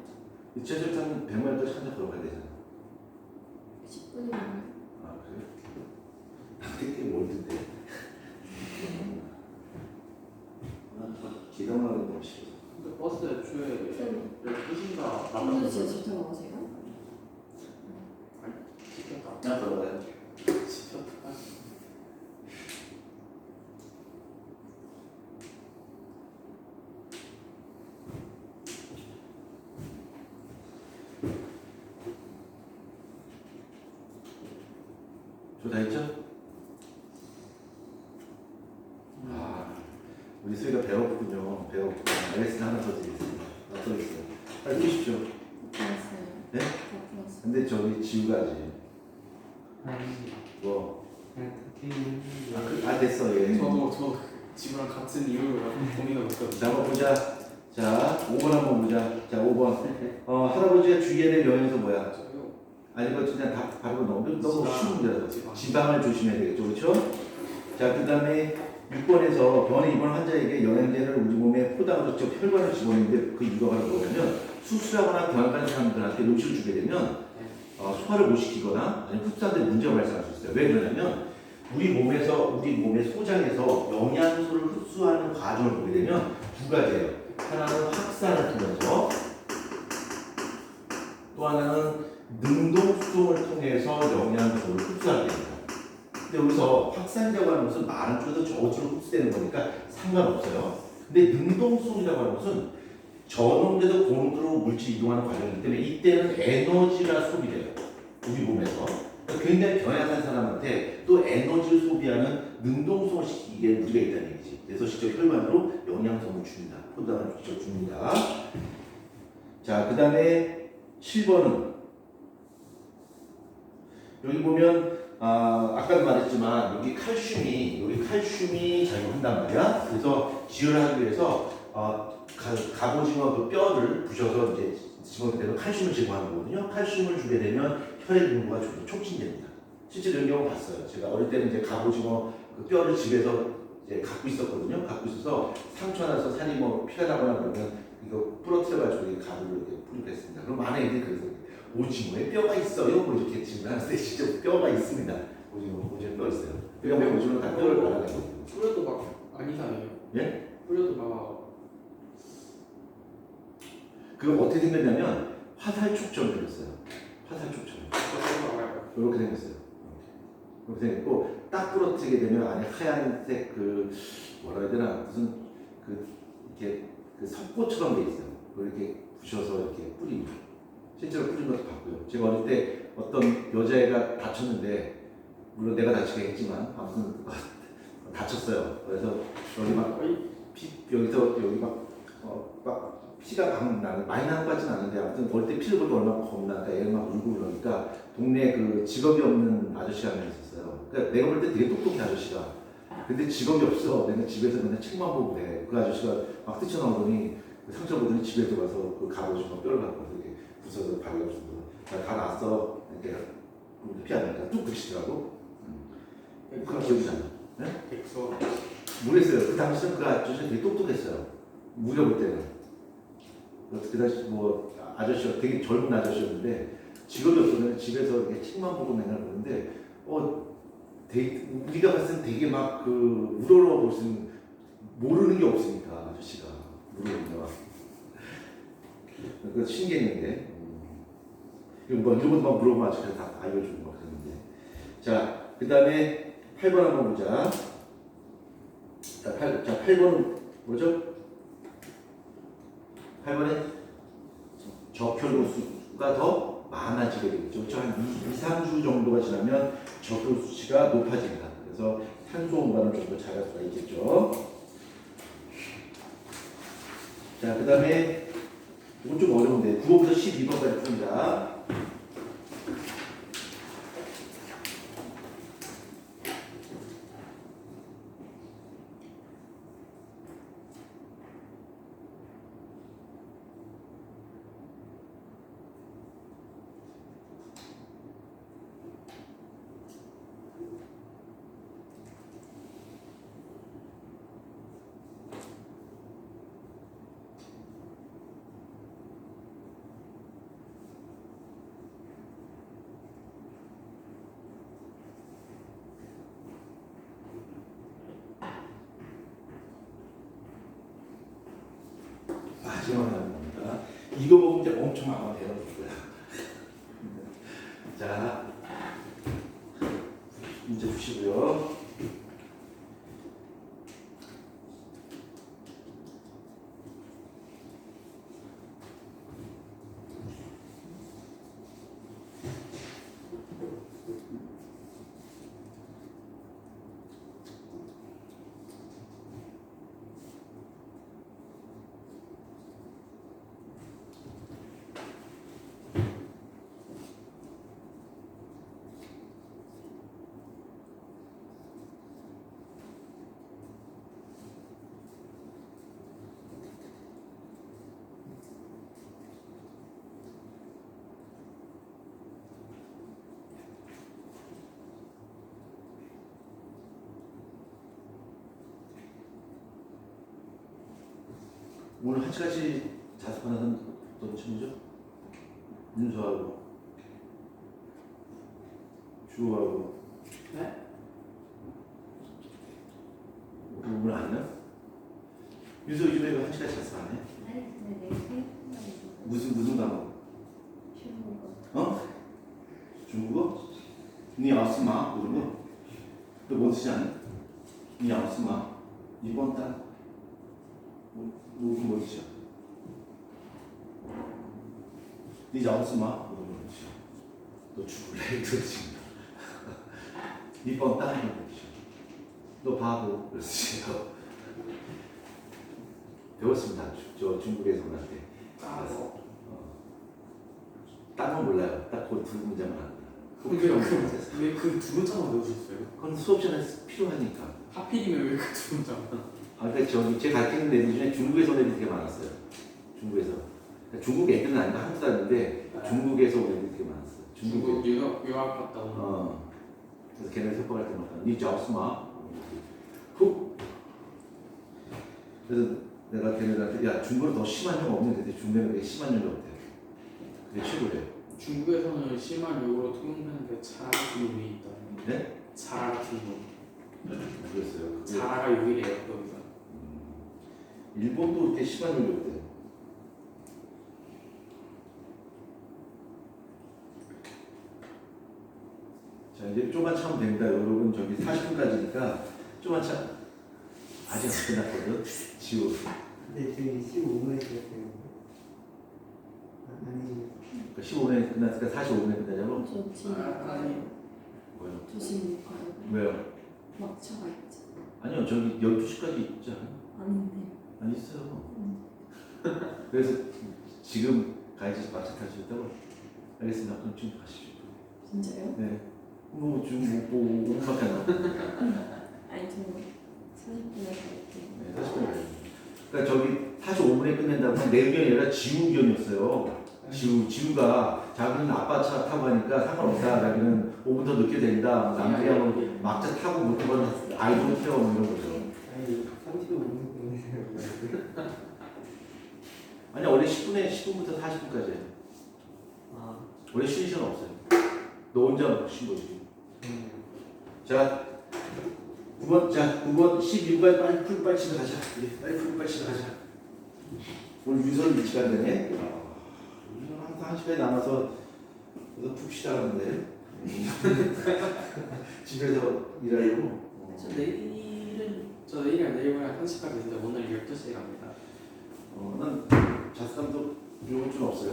지하철 타면 100마일까지 한참 걸어가야 되잖아. 10분이면 아, 그래? 되게 멀던데. 기동하는 거 너무 싫어. 근데 버스 애초에 좀 12시인가 오늘 지하철 타고 가세요? 시켰다. 나 걸어가요. 시켰다. 저다 했죠? 아, 우리 수희가 배고프군요. 배고프군요. 알렉스 하나 더 드리겠습니다. 더 있어요. 빨리 주십시오. 풀었어요. 네? 다 풀었어요. 근데 저기 지우가지. 아니 뭐? 그냥 게임 됐어, 얘. 저도 지구랑 같은 이유로 고민하고 있거든요. 자, 한번 보자. 자, 5번 한번 보자. 자, 5번. 할아버지가 주의해야 될 명령서 뭐야? 저요. 아니, 이거 그냥 다 바로 너무 쉬운 문제라서. 지방. 지방을 조심해야 되겠죠, 그렇죠? 자, 그 다음에 6번에서 병원에 입원 환자에게 영양제를 우리 몸에 포장으로 직접 혈관을 집어넣는데 그 이유가 바로 뭐냐면 수술하거나 경험한 사람들한테 음식을 주게 되면 소화를 못 시키거나 아니면 흡수하는데 문제가 발생할 수 있어요. 왜 그러냐면 우리 몸의 소장에서 영양소를 흡수하는 과정을 보게 되면 두 가지예요. 하나는 확산을 통해서 또 하나는 능동 수송을 통해서 영양소를 흡수하게 됩니다. 근데 여기서 확산이라고 하는 것은 많은 쪽에서 저쪽으로 흡수되는 거니까 상관없어요. 근데 능동성이라고 하는 것은 전원에서 고농도로 물질이 이동하는 과정이기 때문에 이때는 에너지가 소비돼요. 우리 몸에서. 그러니까 굉장히 변화산 사람한테 또 에너지를 소비하는 능동성을 시키기에 무리가 있다는 얘기지. 그래서 직접 혈관으로 영양성을 줍니다. 포도당을 직접 줍니다. 자, 그 다음에 7번은 여기 보면 아까도 말했지만 여기 칼슘이 작용한단 말이야. 그래서 지혈을 하기 위해서 갑오징어 그 뼈를 부셔서 이제 집어내면 칼슘을 제공하는 거거든요. 칼슘을 주게 되면 혈액 분포가 좀 더 촉진됩니다. 실제로 이런 경우 봤어요. 제가 어릴 때는 이제 갑오징어 그 뼈를 집에서 이제 갖고 있었거든요. 갖고 있어서 상처 나서 살이 뭐 피가 나거나 그러면 이거 부러뜨려가지고 이 갑을 이렇게 뿌리고 했습니다. 그럼 많은 애들이 그래서 오징어에 뼈가 있어요. 뭐 이렇게 질문하는데 진짜 뼈가 있습니다. 오징어 뼈 있어요. 그러니까 왜 오징어는 다 뼈를 갈아내고 뿌려도 막 안 이상해요. 예? 뿌려도 막 그거 어떻게 생겼냐면 화살촉처럼 생겼어요. 화살촉처럼 이렇게 생겼어요. 이렇게 생겼고 딱 부러뜨리게 되면 안에 하얀색 그 뭐라 해야 되나 무슨 그 이렇게 그 석고처럼 돼 있어요. 그걸 이렇게 부셔서 이렇게 뿌립니다. 실제로 뿌린 것도 봤고요. 제가 어릴 때 어떤 여자애가 다쳤는데 물론 내가 다치게 했지만 아무튼 다쳤어요. 그래서 여기 막 여기서 여기 막 피가 막 나는 많이 나는 것 같지는 않은데 아무튼 어릴 때 피를 보고 얼마나 겁나니까 애가 막 울고 그러니까 동네 그 직업이 없는 아저씨가 한 명 있었어요. 그러니까 내가 볼 때 되게 똑똑해 아저씨가. 근데 직업이 없어. 내가 집에서 맨날 책만 보고 그래. 그 아저씨가 막 뛰쳐나오더니 그 상처 보더니 집에 들어가서 그 갑오징어 뼈를 갖고 이렇게 부숴서 발이 없어서 다 나왔어. 이렇게 피안 나니까 뚝 그치더라고. 그런 기억이 나요. 네? 백서 모르겠어요. 그 당시는 그 아저씨 되게 똑똑했어요. 무려 볼 때는. 그 당시 뭐 아저씨가 되게 젊은 아저씨였는데 직업이 없어서 집에서 이렇게 책만 보고 맨날 그러는데 되게, 우리가 봤을 땐 되게 막 그 우러러 볼 수 있는 모르는 게 없으니까 아저씨가 모르는 게 그 신기했는데 뭐 이런 것도 막 물어보면 아저씨가 다 알려주고 막 그러는데 자 그 다음에 8번 한번 보자. 자 8번은 뭐죠? 8번에 적혈구수가 더 많아지게 되겠죠. 그렇죠? 한 2-3주 정도가 지나면 적혈수치가 높아집니다. 그래서 탄수화물을 좀 더 잘할 수가 있겠죠. 자, 그 다음에 이건 좀 어려운데 9번부터 12번까지 풉니다. 마지막 나옵니다. 이거 보면 이제 엄청 아마 배워볼 거야. 자, 문제 보시고요. 오늘 한시까지 자습하는 사람 어떤 친구죠? 윤서하고 주호하고 네? 오늘 아니야? 윤서 요즘에 한시까지 자습하네? 아니 근데 내일 세. 무슨 과목? 중국어. 어? 중국어? 니 아스마 그런 거? 너뭔 뜻이 아니? 이 양수마 이번 달 뭔 뜻이야? 네 양수마 뭔 뜻이야? 너 죽을래? 이 뜻이야. 이번 달 이런 뜻이야. 너 바보 이런 뜻이야. 배웠습니다. 저 중국에서 올 때. 딴건 몰라요. 딱 그 두 문제만 합니다. 왜 그 두 문자만 외우셨어요? 그건 수업 시간에 필요하니까. 하필이면 왜 그 두 문자만? 그러니까 제 가르치는 애들 중에 중국에서 온 애들이 되게 많았어요. 중국에서. 그러니까 중국 애들은 아니고 한국 사람인데 중국에서 온 애들이 되게 많았어요. 중국 유학 갔다 온. 그래서 걔네 협박할 때마다 니 잡스마. 후. 그래서 내가 걔네들한테 야 중국은 더 심한 형 없는데 중국에는 되게 심한 형이 없대. 그게 최고래요. 중국에서는 심한 욕으로 통용되는데 자라 같은 놈이 있다. 네? 자라 같은 놈. 모르겠어요. 자라가 욕이래요 거기가. 일본도 그렇게 심한 형이 없대. 자 이제 조금만 참으면 됩니다. 여러분 저기 40분까지니까 조금만 참. 아직 안 끝났거든. 지우. 근데 저희 15분에 시작해요. 아니, 15분에 끝났으니까 45분에 끝나자고? 저 지금 아니. 뭐요? 조심 가요. 왜요? 막차가 있죠. 아니요 저기 12시까지 있지 않아요? 아닌데. 아니 있어요. 그래서 지금 가야지 막차 탈 수 있다고? 알겠습니다. 그럼 지금 가시죠. 진짜요? 네. 뭐 지금 뭐 5분밖에 안 남았어요. 아니 저 40분에 갈게요. 네, 40분 가야죠. 그러니까 저기 45분에 끝낸다고 하면 내 의견이 아니라 지우 의견이었어요. 지우가 자기는 아빠 차 타고 가니까 상관없다. 자기는 5분 더 늦게 된다. 남들이하고 막차 타고 못 타고 아이돌 태워 뭐 이런 거죠. 아니 35분 때문에. 아니 원래 10분부터 40분까지예요. 아, 원래 쉬는 시간 없어요. 너 혼자 쉰 거지. 자 9번 12분까지 빨리 집에 가자. 우리 빨리 집에 가자. 오늘 유선 시간 되네. 한 시간이 남아서 그래서 푹 쉬자는데 집에서 일하려고. 저 내일이랑 내일모레 1시까지 있는데 오늘 12시에 갑니다. 난 자습감독 이번 주는 없어요.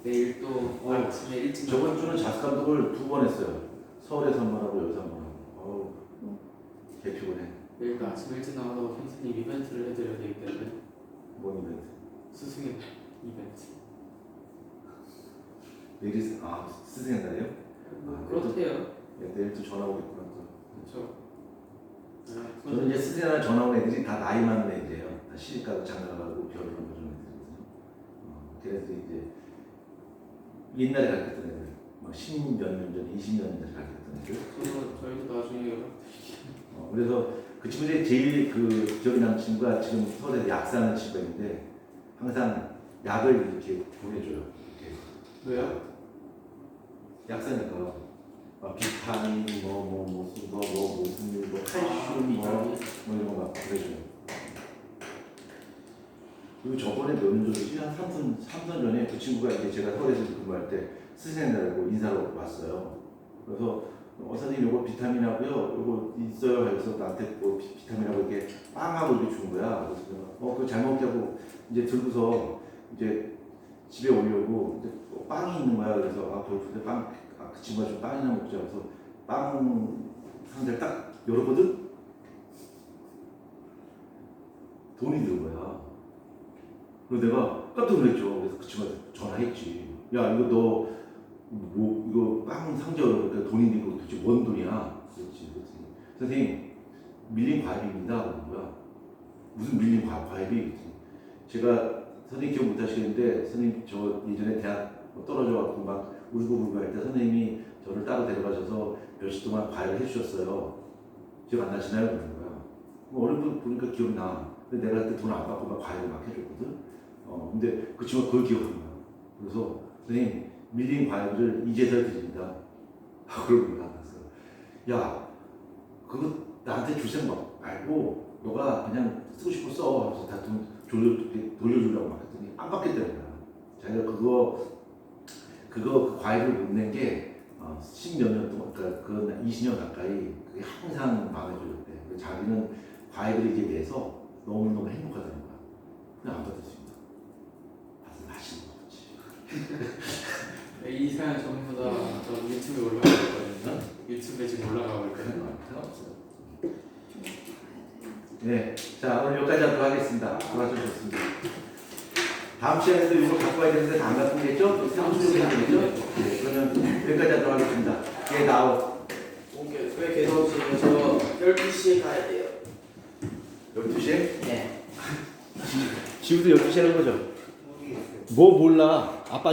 내일 또 아침에 일찍 저번 주는 자습감독을 2번 했어요. 서울에서 한 번 하고 여기서 한 번 하고. 어우 개 피곤해. 내일도 아침 일찍 나와서 선생님 이벤트를 해드려야 되기 때문에 뭔 이벤트? 스승의 이벤트. 내일이 스승의 날이에요? 그렇대요. 내일 또 전화 오겠구나 또. 그렇죠. 저는 이제 스승의 날 전화 온 애들이 다 나이 많은 애들이에요. 다 시집가고 장가가고 결혼하고 그런 애들이거든요. 걔네들이 이제 옛날에 가르쳤던 애들, 막 10몇 년 전, 20년 전 가르쳤던 애들. 저희도 나중에 연락. 그래서 그 친구들이 제일 그 기억이 남는 친구가 지금 서울에 약사하는 친구가 있는데 항상 약을 이렇게 보내줘요. 이렇게. 왜요? 약사니까 막 비타민 무슨 칼슘 이런 거 막 보내줘요. 그리고 저번에 몇 년 전이지 한 3년 전에 그 친구가 이제 제가 서울에서 근무할 때 스승이라고 인사로 왔어요. 그래서 선생님 요거 비타민하고요 요거 있어요 해서 나한테 뭐 비타민하고 이렇게 빵하고 이렇게 준 거야. 그래서 내가 그거 잘 먹자고 이제 들고서 이제 집에 오려고 이제 빵이 있는 거야. 그래서 배고픈데 그 친구가 좀 빵이나 먹자. 그래서 빵 상자를 딱 열었거든. 돈이 든 거야. 그래서 내가 깜짝 놀랐죠. 그래서 그 친구한테 전화했지. 야 이거 너 뭐 이거 빵 상자 열어보니까 돈이 든 거 도대체 뭔 돈이야? 그랬지. 그랬더니 선생님 밀린 과일입니다. 그런 거야. 무슨 밀린 과일이? 그랬더니 제가 선생님 기억 못 하시겠는데 선생님 저 예전에 대학 떨어져갖고 막 울고 할 때 선생님이 저를 따로 데려가셔서 몇 시 동안 과외를 해주셨어요. 기억 안 나시나요? 그러는 거야. 어렵게 보니까 기억나. 근데 내가 그때 돈 안 받고 막 과외를 막 해줬거든. 근데 그 친구가 그걸 기억하는 거야. 그래서 선생님 밀린 과외를 이제서 드립니다. 그러는 거야. 그래서 야 그거 나한테 줄 생각 말고 너가 그냥 쓰고 싶어 써. 그래서 다 돈 돌려주려고 막 했더니 안 받겠다는 거야. 자기가 그 과외를 못 낸 게 10몇 년 동안, 그러니까 그 20년 가까이 그게 그게 항상 마음에 들었대. 자기는 과외그리기에 대해서 너무너무 행복하다는 거야. 그냥 안 받았습니다. 아주 맛있는 거지. 이 사연 전부 다 저 유튜브에 올라가고 있거든요. 유튜브에 지금 올라가고 있거든요. 상관없어요. 좀 가야 돼요. 네, 자 오늘 여기까지 하도록 하겠습니다. 수고하셨습니다. 다음 시간에도 이거 갖고 와야 되는데 다 안 갖고 오겠죠? 다음 시간에 안 되겠죠? 네, 그러면 여기까지 하도록 하겠습니다. 예, 나오. 오케이. 왜 개도없이 저 12시에 가야 돼요. 12시에? 네. 지우도 12시에 하는 거죠? 모르겠어요. 뭐 몰라. 아빠